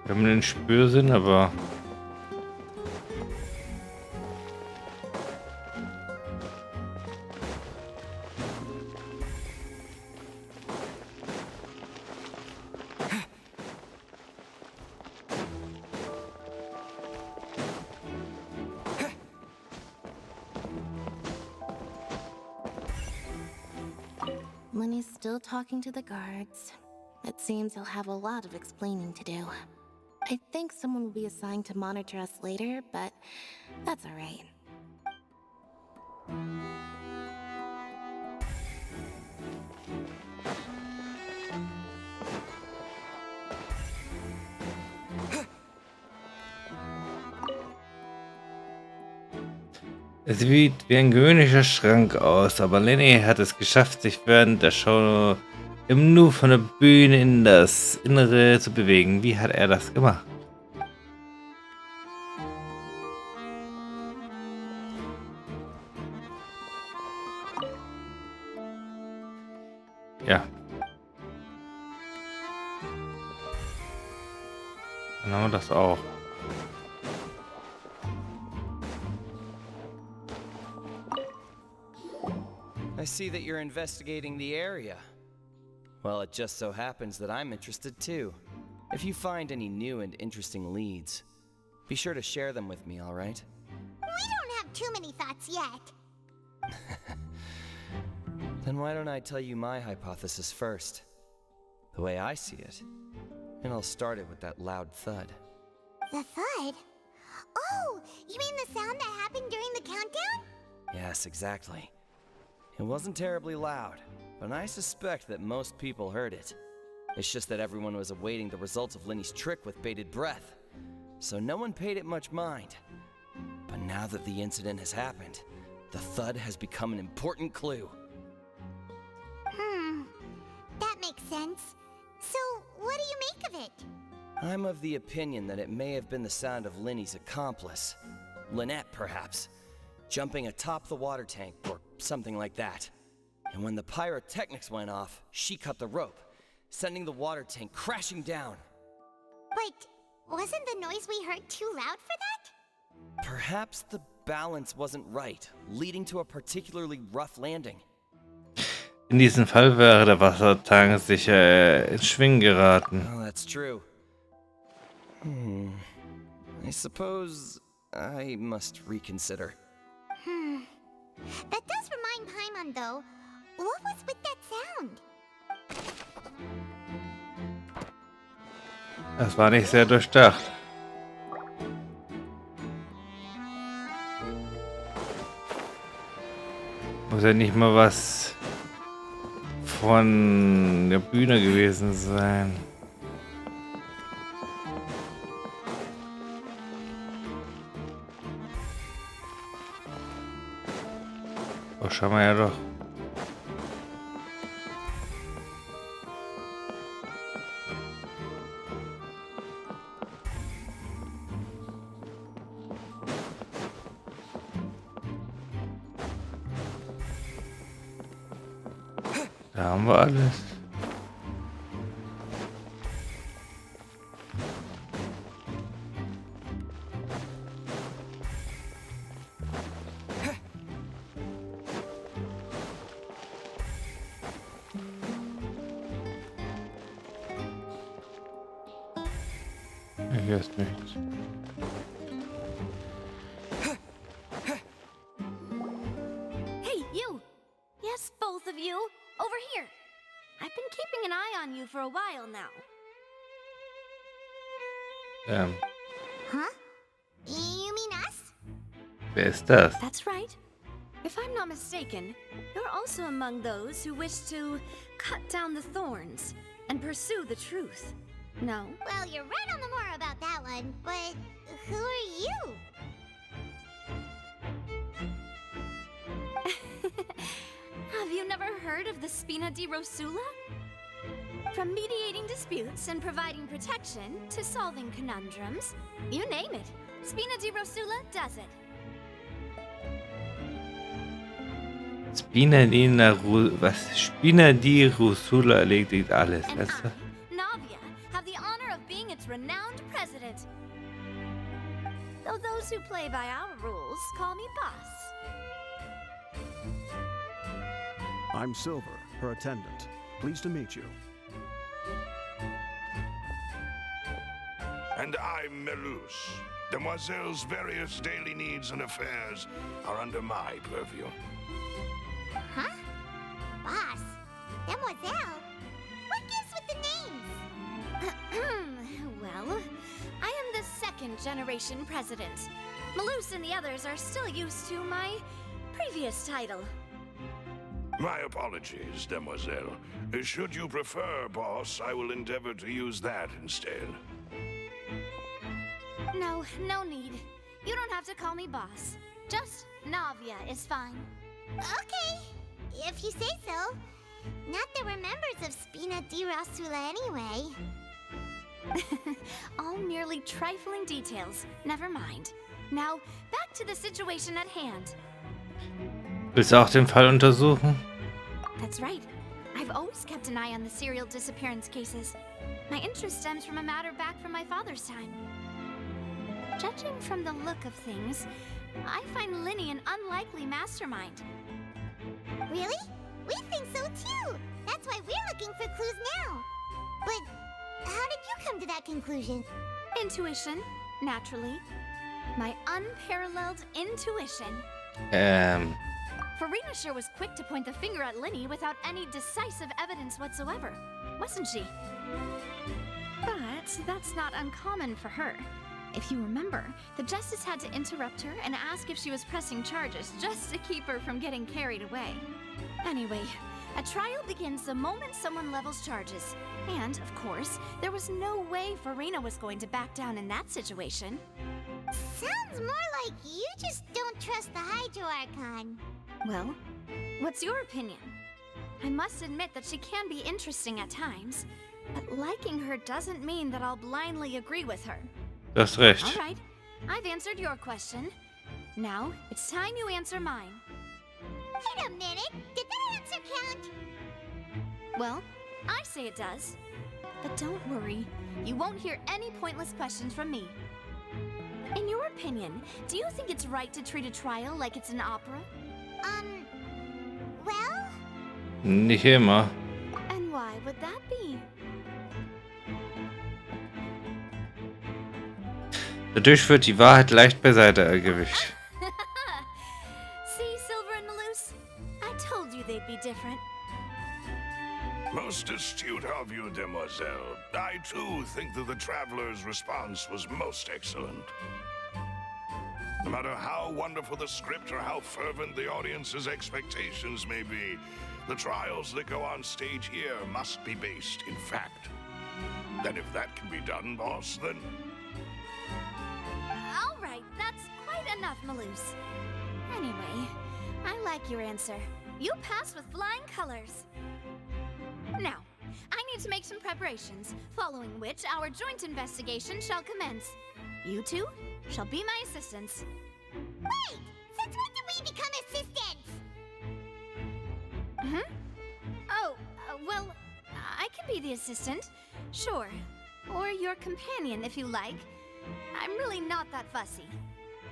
Wir haben den Spürsinn, aber Lenny's still talking to the guards. It seems he'll have a lot of explaining to do. I think someone will be assigned to monitor us later, but that's alright. es sieht wie ein gewöhnlicher Schrank aus, aber Lenny hat es geschafft, sich während der Show im Nu von der Bühne in das Innere zu bewegen. Wie hat er das gemacht? Ja. Dann haben wir das auch. I see that you're investigating the area. Well, it just so happens that I'm interested too. If you find any new and interesting leads, be sure to share them with me, all right? We don't have too many thoughts yet. Then why don't I tell you my hypothesis first? The way I see it. And I'll start it with that loud thud. The thud? Oh, you mean the sound that happened during the countdown? Yes, exactly. It wasn't terribly loud, but I suspect that most people heard it. It's just that everyone was awaiting the results of Lenny's trick with bated breath, so no one paid it much mind. But now that the incident has happened, the thud has become an important clue. That makes sense. So, what do you make of it? I'm of the opinion that it may have been the sound of Lenny's accomplice, Lynette perhaps, jumping atop the water tank or something like that. And when the pyrotechnics went off, she cut the rope, sending the water tank crashing down. But wasn't the noise we heard too loud for that? Perhaps the balance wasn't right, leading to a particularly rough landing. In diesem Fall wäre der Wassertank sicher ins Schwingen geraten. Oh, that's true. I suppose I must reconsider. That does remind Paimon, though. What was with that sound? Das war nicht sehr durchdacht. Muss ja nicht mal was von der Bühne gewesen sein. Oh, schauen wir ja doch. Da haben wir alles. Hier ist nichts. Hey, you! Yes, both of you! Over here! I've been keeping an eye on you for a while now. Huh? You mean us? Wer ist das? That's right. If I'm not mistaken, you're also among those who wish to cut down the thorns and pursue the truth. No? Well, you're right on the more about that one, but who are you? Have you never heard of the Spina di Rosula? From mediating disputes and providing protection to solving conundrums, you name it, Spina di Rosula does it. Spina di Rosula erledigt alles. Weißt du? Navia, have the honor of being its renowned president. Though those who play by our rules call me boss. I'm Silver, her attendant. Pleased to meet you. And I'm Melus. Demoiselle's various daily needs and affairs are under my purview. Huh? Boss? Demoiselle? What gives with the names? Well, I am the second generation president. Melus and the others are still used to my previous title. My apologies, Demoiselle. Should you prefer, boss, I will endeavor to use that instead. No, no need. You don't have to call me boss. Just Navia is fine. Okay, if you say so. Not that we're members of Spina di Rosula anyway. All merely trifling details. Never mind. Now, back to the situation at hand. Willst du auch den Fall untersuchen? That's right. I've always kept an eye on the serial disappearance cases. My interest stems from a matter back from my father's time. Judging from the look of things, I find Linny an unlikely mastermind. Really? We think so too! That's why we're looking for clues now! But how did you come to that conclusion? Intuition, naturally. My unparalleled intuition. Farina sure was quick to point the finger at Linny without any decisive evidence whatsoever, wasn't she? But that's not uncommon for her. If you remember, the Justice had to interrupt her and ask if she was pressing charges just to keep her from getting carried away. Anyway, a trial begins the moment someone levels charges. And, of course, there was no way Farina was going to back down in that situation. Sounds more like you just don't trust the Hydro Archon. Well, what's your opinion? I must admit that she can be interesting at times, but liking her doesn't mean that I'll blindly agree with her. Du hast recht. All right, I've answered your question. Now, it's time you answer mine. Wait a minute, did that answer count? Well, I say it does. But don't worry, you won't hear any pointless questions from me. In your opinion, do you think it's right to treat a trial like it's an opera? Well? Nicht immer. And why would that be? Dadurch wird die Wahrheit leicht beiseite gewischt. See, Silver and Melus? I told you they'd be different. Most astute of you, Demoiselle. I too think that the Traveler's response was most excellent. No matter how wonderful the script or how fervent the audience's expectations may be, the trials that go on stage here must be based in fact. And if that can be done, boss, then... All right, that's quite enough, Melus. Anyway, I like your answer. You passed with flying colors. Now, I need to make some preparations, following which our joint investigation shall commence. You two shall be my assistants. Wait! Since when did we become assistants? Oh, well, I can be the assistant. Sure. Or your companion, if you like. I'm really not that fussy.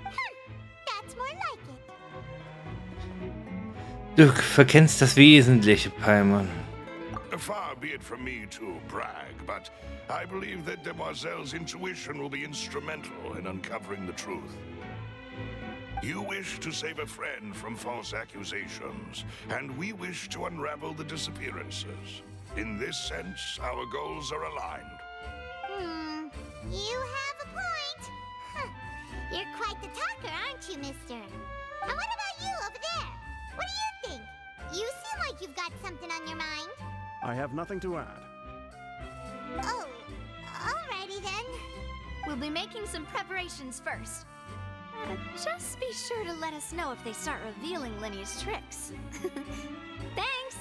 That's more like it. Du verkennst das Wesentliche, Paimon. Far be it from me to brag, but I believe that Demoiselle's intuition will be instrumental in uncovering the truth. You wish to save a friend from false accusations, and we wish to unravel the disappearances. In this sense, our goals are aligned. You have a point. Huh. You're quite the talker, aren't you, mister? And what about you over there? What do you think? You seem like you've got something on your mind. I have nothing to add. Oh, alrighty then. We'll be making some preparations first. Just be sure to let us know if they start revealing Lenny's tricks. Thanks!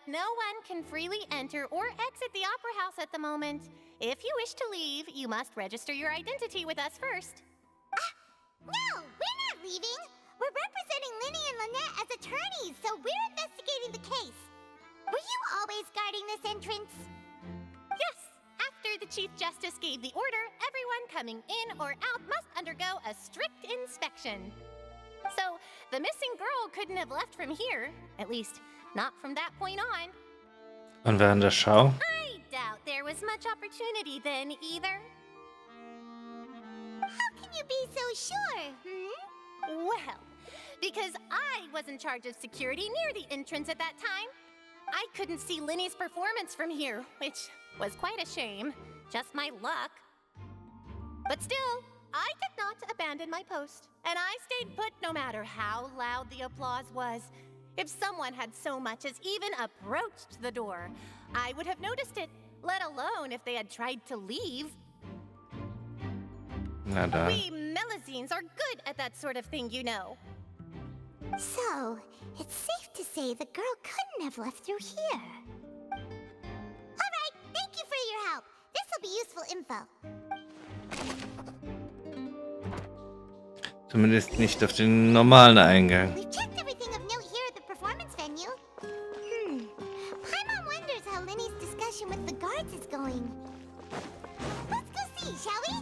No one can freely enter or exit the Opera House at the moment. If you wish to leave, you must register your identity with us first. No, we're not leaving. We're representing Lenny and Lynette as attorneys, so we're investigating the case. Were you always guarding this entrance? Yes. After the Chief Justice gave the order, everyone coming in or out must undergo a strict inspection. So, the missing girl couldn't have left from here. At least, not from that point on. Und während der Schau? I doubt there was much opportunity then either. How can you be so sure, Well, because I was in charge of security near the entrance at that time. I couldn't see Lenny's performance from here, which was quite a shame. Just my luck. But still, I did not abandon my post, and I stayed put no matter how loud the applause was. If someone had so much as even approached the door, I would have noticed it, let alone if they had tried to leave. Na da. We Melazines are good at that sort of thing, you know. So, it's safe to say the girl couldn't have left through here. Alright, thank you for your help. This will be useful info. Zumindest nicht auf den normalen Eingang. We've checked everything of note here at the performance venue. Paimon wonders how Lenny's discussion with the guards is going. Let's go see, shall we?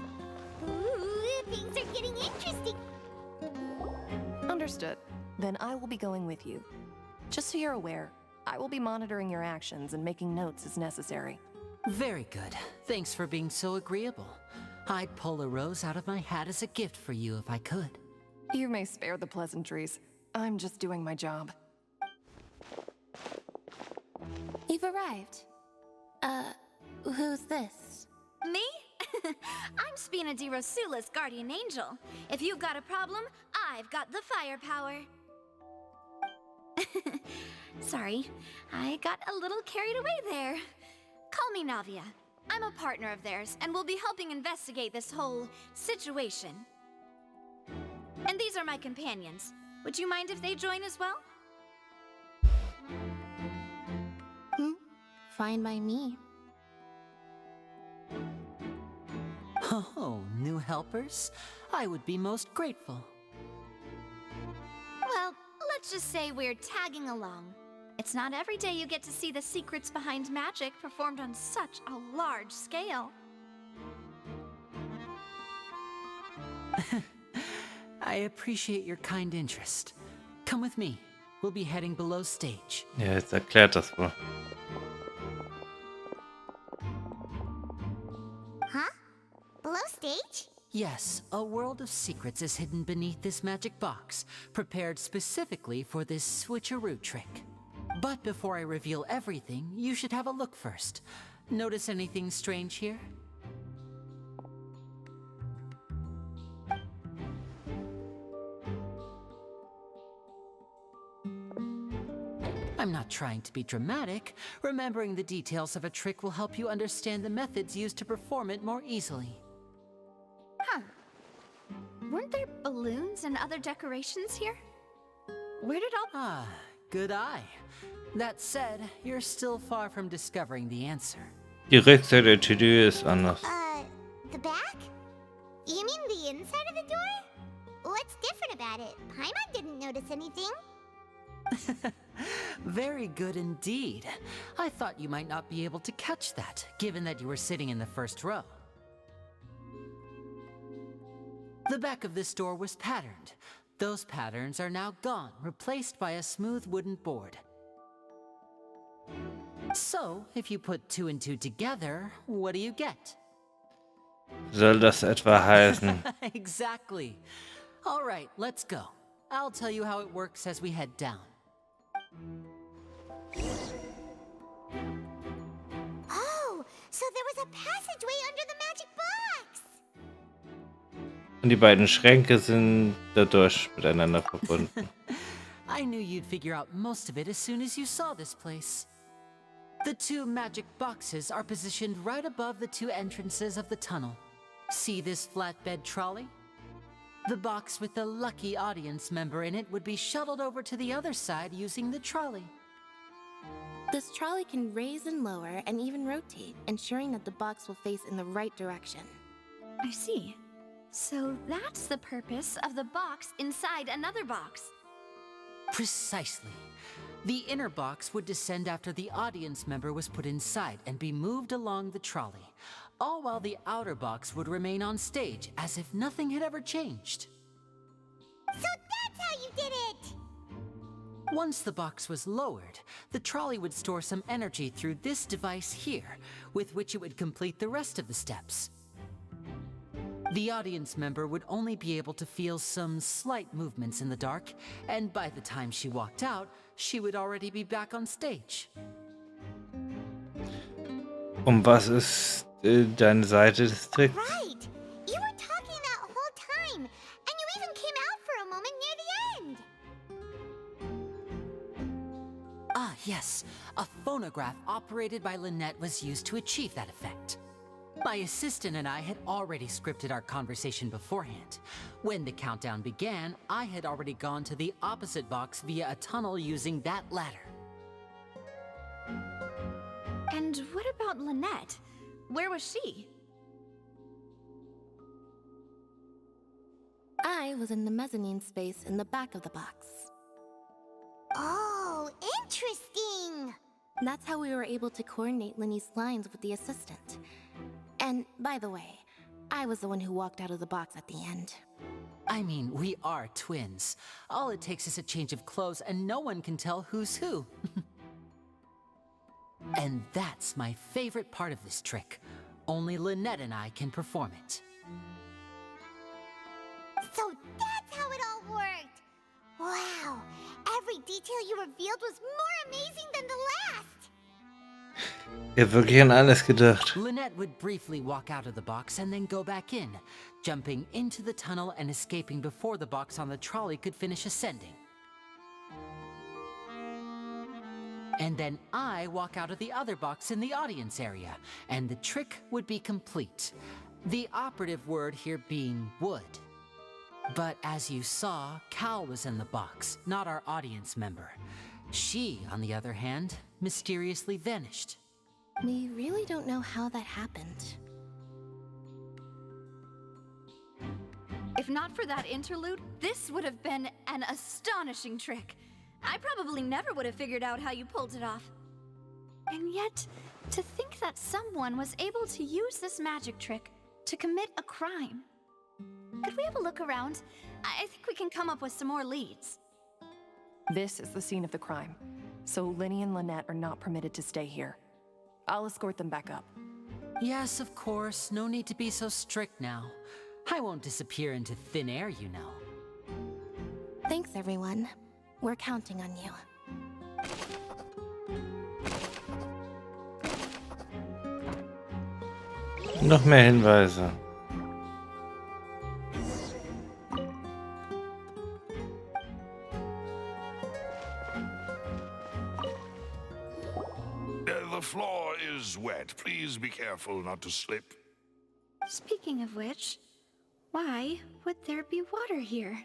Ooh, things are getting interesting. Understood. Then I will be going with you. Just so you're aware, I will be monitoring your actions and making notes as necessary. Very good. Thanks for being so agreeable. I'd pull a rose out of my hat as a gift for you if I could. You may spare the pleasantries. I'm just doing my job. You've arrived. Who's this? Me? I'm Spina di Rosula's guardian angel. If you've got a problem, I've got the firepower. Sorry, I got a little carried away there. Call me Navia. I'm a partner of theirs, and we'll be helping investigate this whole situation. And these are my companions. Would you mind if they join as well? Fine by me. Oh, new helpers? I would be most grateful. Well, let's just say we're tagging along. It's not every day you get to see the secrets behind magic performed on such a large scale. I appreciate your kind interest. Come with me. We'll be heading below stage. Ja, jetzt erklärt das wohl. Huh? Below stage? Yes, a world of secrets is hidden beneath this magic box, prepared specifically for this switcheroo trick. But before I reveal everything, you should have a look first. Notice anything strange here? I'm not trying to be dramatic. Remembering the details of a trick will help you understand the methods used to perform it more easily. Huh. Weren't there balloons and other decorations here? Where did all... Ah, good eye. That said, you're still far from discovering the answer. Die Rückseite der Tür ist anders. The back? You mean the inside of the door? What's different about it? Paimon didn't notice anything. Very good indeed. I thought you might not be able to catch that, given that you were sitting in the first row. The back of this door was patterned. Those patterns are now gone, replaced by a smooth wooden board. So, if you put 2 and 2 together, what do you get? Soll das etwa heißen? Exactly. All right, let's go. I'll tell you how it works as we head down. Oh, so there was a passageway under the magic box. Und die beiden Schränke sind dadurch miteinander verbunden. I knew you'd figure out most of it as soon as you saw this place. The 2 magic boxes are positioned right above the 2 entrances of the tunnel. See this flatbed trolley? The box with the lucky audience member in it would be shuttled over to the other side using the trolley. This trolley can raise and lower and even rotate, ensuring that the box will face in the right direction. I see. So that's the purpose of the box inside another box. Precisely. The inner box would descend after the audience member was put inside and be moved along the trolley, all while the outer box would remain on stage as if nothing had ever changed. So that's how you did it! Once the box was lowered, the trolley would store some energy through this device here, with which it would complete the rest of the steps. The audience member would only be able to feel some slight movements in the dark, and by the time she walked out, she would already be back on stage. Was ist deine Seite des Tricks? Right! You were talking that whole time, and you even came out for a moment near the end! Ah, yes. A phonograph operated by Lynette was used to achieve that effect. My assistant and I had already scripted our conversation beforehand. When the countdown began, I had already gone to the opposite box via a tunnel using that ladder. And what about Lynette? Where was she? I was in the mezzanine space in the back of the box. Oh, interesting! That's how we were able to coordinate Linny's lines with the assistant. And, by the way, I was the one who walked out of the box at the end. I mean, we are twins. All it takes is a change of clothes and no one can tell who's who. And that's my favorite part of this trick. Only Lynette and I can perform it. So that's how it all worked! Wow! Every detail you revealed was more amazing than the last! Ich hab wirklich an alles gedacht. Lynette would briefly walk out of the box and then go back in, jumping into the tunnel and escaping before the box on the trolley could finish ascending. And then I walk out of the other box in the audience area, and the trick would be complete. The operative word here being would. But as you saw, Cal was in the box, not our audience member. She, on the other hand, mysteriously vanished. We really don't know how that happened. If not for that interlude, this would have been an astonishing trick. I probably never would have figured out how you pulled it off. And yet, to think that someone was able to use this magic trick to commit a crime. Could we have a look around? I think we can come up with some more leads. This is the scene of the crime, so Linny and Lynette are not permitted to stay here. I'll escort them back up. Yes, of course. No need to be so strict now. I won't disappear into thin air, you know. Thanks, everyone. We're counting on you. Noch mehr Hinweise. The floor is wet. Please be careful not to slip. Speaking of which, why would there be water here?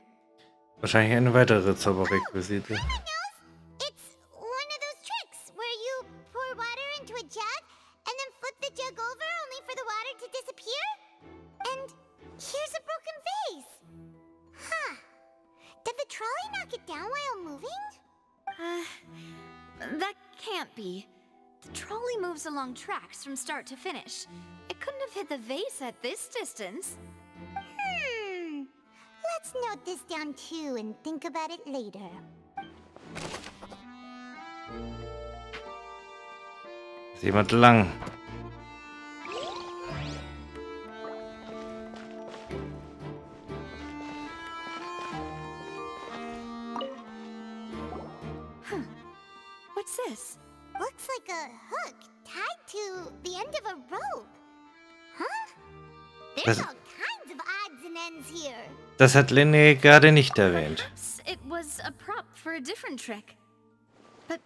Wahrscheinlich eine weitere Zauberrequisite. It's one of those tricks where you pour water into a jug and then flip the jug over only for the water to disappear. And here's a broken vase. Huh. Did the trolley knock it down while moving? That can't be. The trolley moves along tracks from start to finish. It couldn't have hit the vase at this distance. Let's note this down too and think about it later. Ist jemand lang? What's this? Looks like a hook tied to the end of a rope. Huh? There's all kinds of odds and ends here. Das hat Lene gerade nicht erwähnt. It was a prop for a different trick. But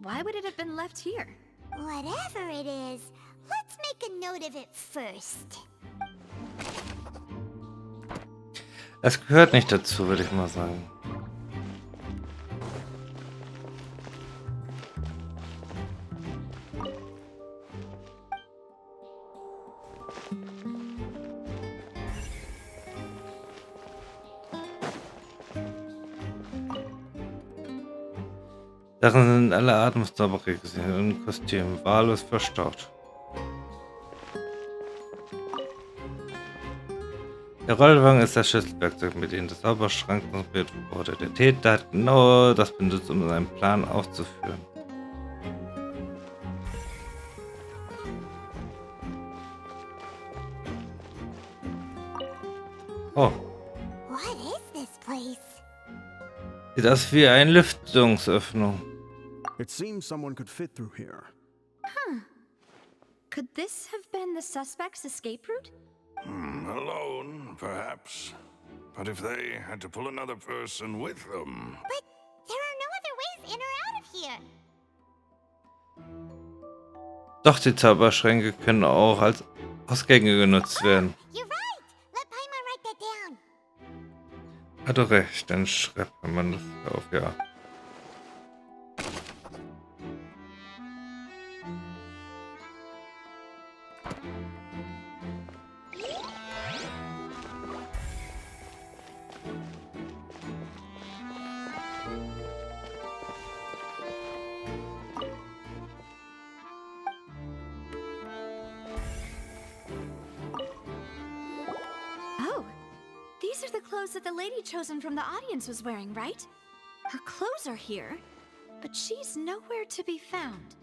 why would it have been left here? Whatever it is, let's make a note of it first. Das gehört nicht dazu, würde ich mal sagen. Darin sind alle Arten von Zauberrequisiten und Kostümen wahllos verstaut. Der Rollwagen ist das Schlüsselwerkzeug, mit dem der Zauberschrank konstruiert wurde. Der Täter hat genau das benutzt, um seinen Plan auszuführen. Oh. What is this place? Sieht aus wie eine Lüftungsöffnung. It seems someone could fit through here. Could this have been the suspect's escape route? Alone, perhaps. But if they had to pull another person with them... But there are no other ways in or out of here. Doch die Zauberschränke können auch als Ausgänge genutzt werden. You're right. Let Paimon write that down. Hat doch recht, dann schreibt man das auf, ja. Oh, these are the clothes that the lady chosen from the audience was wearing, right? Her clothes are here, but she's nowhere to be found.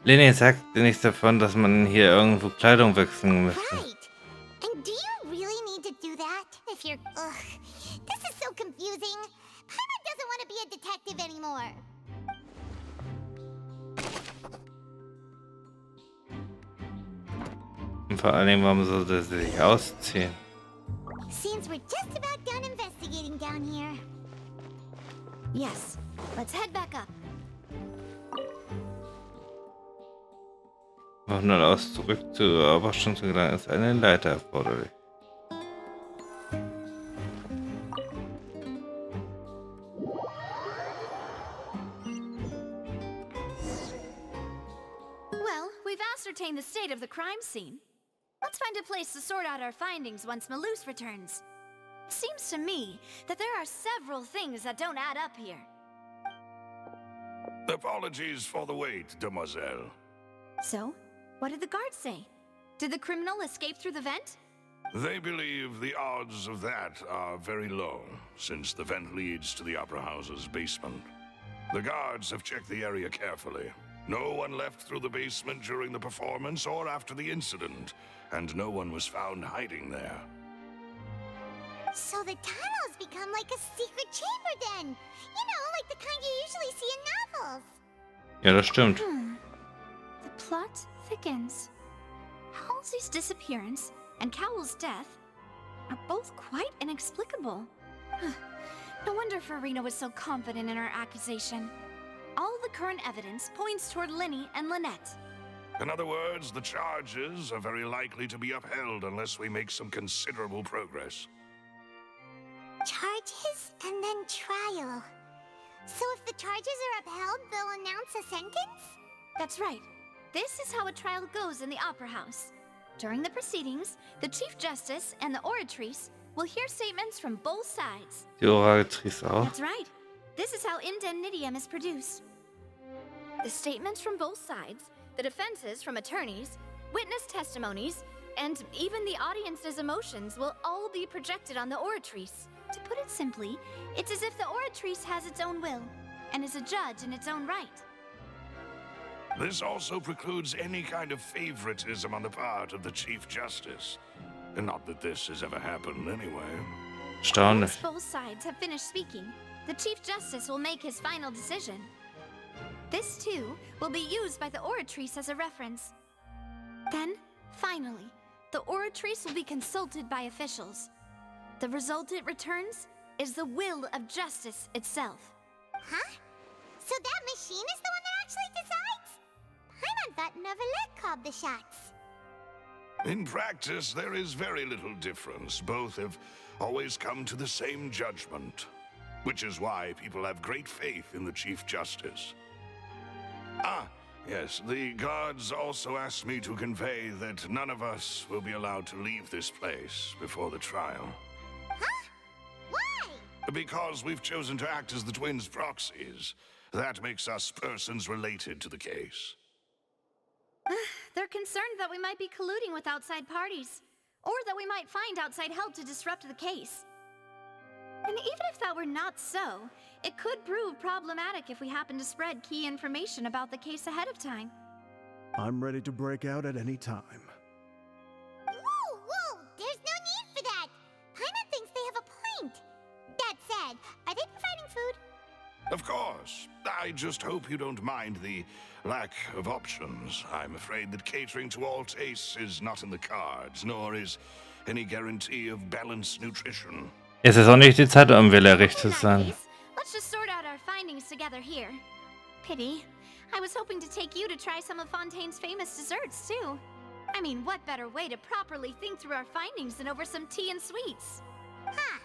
Lene sagte nichts davon, dass man hier irgendwo Kleidung wechseln müsste. Right. And do you really need to do that if you're... Ugh. This is so confusing. Paimon doesn't want to be a detective anymore. Und vor allem, warum sollte sie sich ausziehen? Seems we're just about done investigating down here. Yes, let's head back up. Um dann aus zurück zur Oberstand zu gelangen, ist eine Leiter erforderlich. Well, we've ascertained the state of the crime scene. Let's find a place to sort out our findings once Malus returns. It seems to me that there are several things that don't add up here. Apologies for the wait, demoiselle. So, what did the guards say? Did the criminal escape through the vent? They believe the odds of that are very low, since the vent leads to the Opera House's basement. The guards have checked the area carefully. No one left through the basement during the performance or after the incident, and no one was found hiding there. So the tunnel's become like a secret chamber then. You know, like the kind you usually see in novels. Ja, das stimmt. The plot thickens. Halsey's disappearance and Cowell's death are both quite inexplicable. No wonder Farina was so confident in her accusation. All the current evidence points toward Linny and Lynette. In other words, the charges are very likely to be upheld unless we make some considerable progress. Charges? charges and then trial. So if the charges are upheld, they'll announce a sentence? That's right. This is how a trial goes in the Opera House. During the proceedings, the Chief Justice and the Oratrice will hear statements from both sides. Die Oratrice auch. That's right. This is how indemnitium is produced. The statements from both sides, the defenses from attorneys, witness testimonies, and even the audience's emotions will all be projected on the Oratrice. To put it simply, it's as if the Oratrice has its own will and is a judge in its own right. This also precludes any kind of favoritism on the part of the Chief Justice. And not that this has ever happened anyway. Erstaunlich. Once both sides have finished speaking, the Chief Justice will make his final decision. This, too, will be used by the Oratrice as a reference. Then, finally, the Oratrice will be consulted by officials. The result it returns is the will of justice itself. Huh? So that machine is the one that actually decides? Paimon thought Neverlet called the shots. In practice, there is very little difference. Both have always come to the same judgment, which is why people have great faith in the Chief Justice. Ah, yes, the guards also asked me to convey that none of us will be allowed to leave this place before the trial. Huh? Why? Because we've chosen to act as the twins' proxies. That makes us persons related to the case. They're concerned that we might be colluding with outside parties, or that we might find outside help to disrupt the case. And even if that were not so, it could prove problematic if we happen to spread key information about the case ahead of time. I'm ready to break out at any time. Whoa! There's no need for that! Paimon thinks they have a point. That said, are they providing food? Of course. I just hope you don't mind the lack of options. I'm afraid that catering to all tastes is not in the cards, nor is any guarantee of balanced nutrition. Es ist auch nicht die Zeit, um wählerisch zu sein. Let's just sort out our findings together here. Pity. I was hoping to take you to try some of Fontaine's famous desserts, too. I mean, what better way to properly think through our findings than over some tea and sweets? Huh.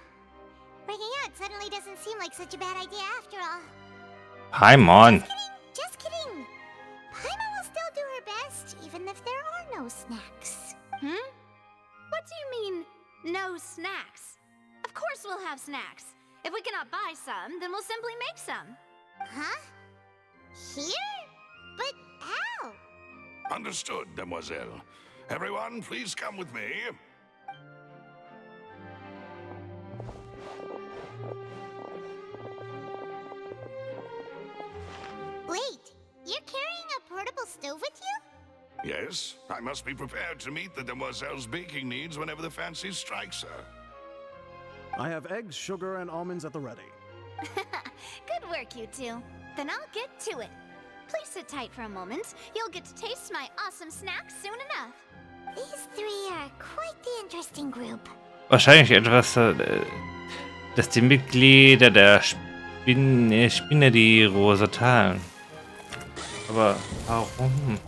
Breaking out suddenly doesn't seem like such a bad idea after all. Paimon. Just kidding. Paimon will still do her best, even if there are no snacks. What do you mean, no snacks? Of course we'll have snacks. If we cannot buy some, then we'll simply make some. Huh? Here? But how? Understood, Demoiselle. Everyone, please come with me. Wait, you're carrying a portable stove with you? Yes, I must be prepared to meet the Demoiselle's baking needs whenever the fancy strikes her. I have eggs, sugar, and almonds at the ready. Good work, you two. Then I'll get to it. Please sit tight for a moment. You'll get to taste my awesome snacks soon enough. These three are quite the interesting group. Wahrscheinlich etwas, dass die Mitglieder der Spinne die Rose teilen. Aber warum?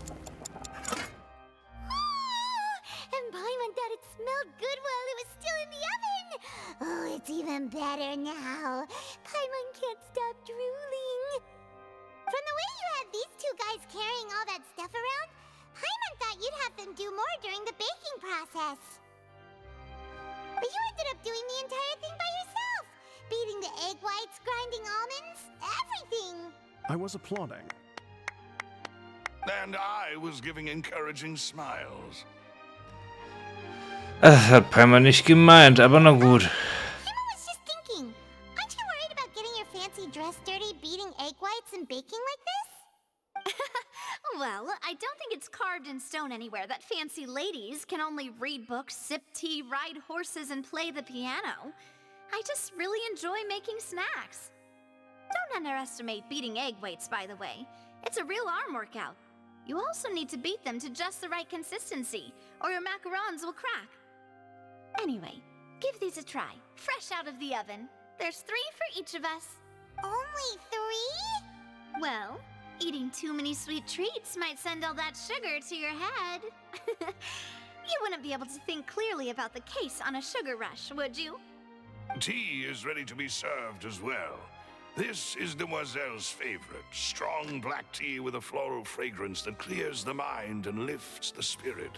And Paimon thought it smelled good while it was still in the oven. Oh, it's even better now. Paimon can't stop drooling. From the way you had these two guys carrying all that stuff around, Paimon thought you'd have them do more during the baking process. But you ended up doing the entire thing by yourself. Beating the egg whites, grinding almonds, everything. I was applauding. And I was giving encouraging smiles. Das hat Paimon nicht gemeint, aber na gut. Paimon was just thinking, aren't you worried about getting your fancy dress dirty beating egg whites and baking like this? Well, I don't think it's carved in stone anywhere that fancy ladies can only read books, sip tea, ride horses, and play the piano. I just really enjoy making snacks. Don't underestimate beating egg whites, by the way. It's a real arm workout. You also need to beat them to just the right consistency, or your macarons will crack. Anyway, give these a try, fresh out of the oven. There's 3 for each of us. Only 3? Well, eating too many sweet treats might send all that sugar to your head. You wouldn't be able to think clearly about the case on a sugar rush, would you? Tea is ready to be served as well. This is Demoiselle's favorite, strong black tea with a floral fragrance that clears the mind and lifts the spirit.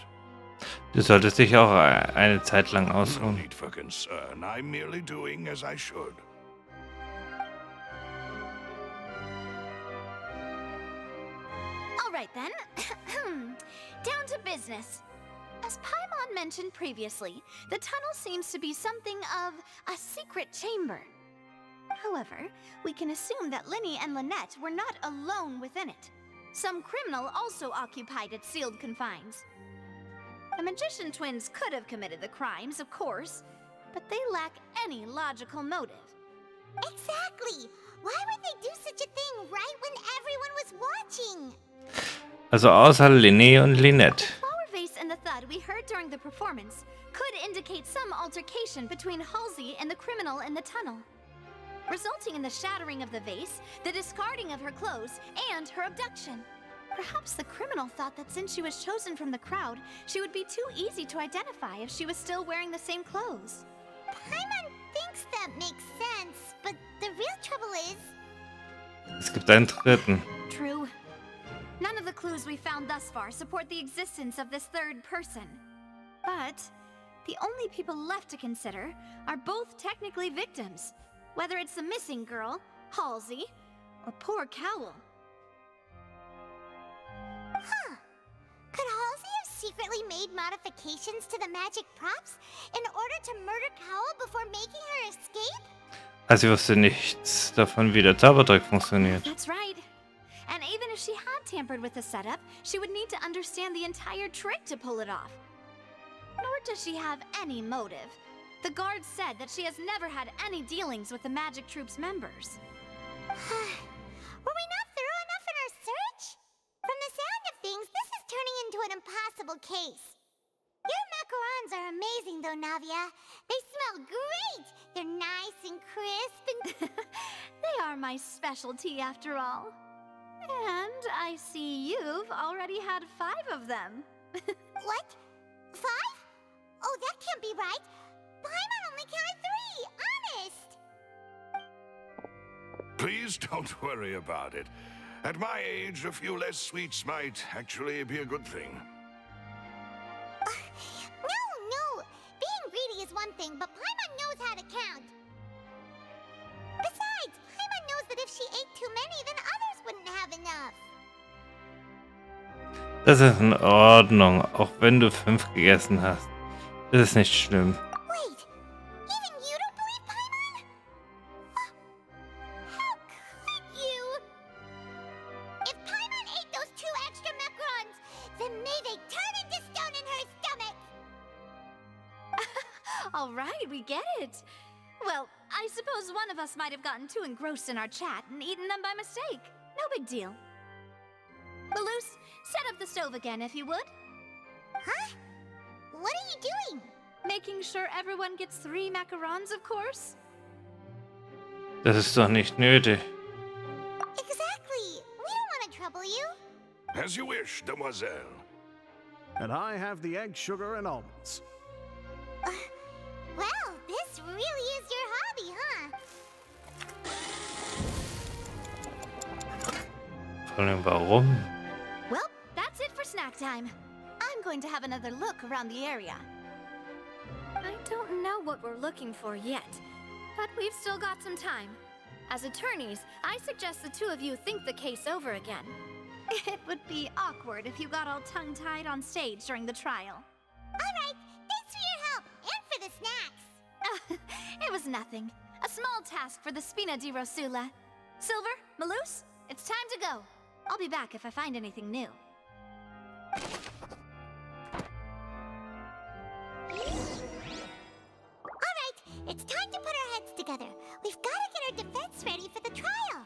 Du solltest dich auch eine Zeit lang No ausruhen. need for concern. I'm merely doing as I should. All right then. Down to business. As Paimon mentioned previously, the tunnel seems to be something of a secret chamber. However, we can assume that Linny and Lynette were not alone within it. Some criminal also occupied its sealed confines. The magician twins could have committed the crimes, of course, but they lack any logical motive. Exactly! Why would they do such a thing right when everyone was watching? Also außer Linné und Lynette. The flower vase and the thud we heard during the performance could indicate some altercation between Halsey and the criminal in the tunnel, resulting in the shattering of the vase, the discarding of her clothes, and her abduction. Perhaps the criminal thought that since she was chosen from the crowd, she would be too easy to identify if she was still wearing the same clothes. Paimon thinks that makes sense, but the real trouble is... Es gibt einen dritten. True. None of the clues we found thus far support the existence of this third person. But the only people left to consider are both technically victims, whether it's the missing girl, Halsey, or poor Cowell. Huh. Could Halsey have secretly made modifications to the magic props in order to murder Cowell before making her escape? Also sie wusste nichts davon, wie der Zaubertrick funktioniert. That's right. And even if she had tampered with the setup, she would need to understand the entire trick to pull it off. Nor does she have any motive. The guard said that she has never had any dealings with the Magic Troop's members. Were we not thorough enough in our search? From the sound of things, this is turning into an impossible case. Your macarons are amazing though, Navia. They smell great! They're nice and crisp and... They are my specialty after all. And I see you've already had 5 of them. What? 5? Oh, that can't be right. Paimon only counted 3, honest! Please don't worry about it. At my age, a few less sweets might actually be a good thing. No. Being greedy is one thing, but Paimon knows how to count. Besides, Paimon knows that if she ate too many, then others wouldn't have enough. Das ist in Ordnung, auch wenn du 5 gegessen hast. Das ist nicht schlimm. Wait, even you don't believe Paimon? How could you? If Paimon ate those 2 extra macarons, then may they turn into stone in her stomach! All right, we get it. Well, I suppose one of us might have gotten too engrossed in our chat and eaten them by mistake. No big deal. Malus, set up the stove again if you would. Huh? What are you doing? Making sure everyone gets 3 macarons, of course. Das ist doch nicht nötig. Exactly. We don't want to trouble you. As you wish, Demoiselle. And I have the egg, sugar, and almonds. Well, this really is your hobby, huh? Vor allem warum? Well, that's it for snack time. I'm going to have another look around the area. I don't know what we're looking for yet, but we've still got some time. As attorneys, I suggest the 2 of you think the case over again. It would be awkward if you got all tongue-tied on stage during the trial. All right, thanks for your help and for the snacks. It was nothing. A small task for the Spina di Rosula. Silver, Malus, it's time to go. I'll be back if I find anything new. Alright, it's time to put our heads together. We've got to get our defense ready for the trial.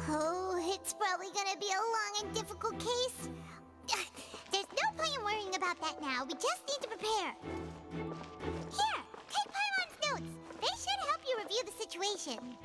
Oh, it's probably gonna be a long and difficult case. There's no point worrying about that now. We just need to prepare. Here, take Paimon's notes. They should help you review the situation.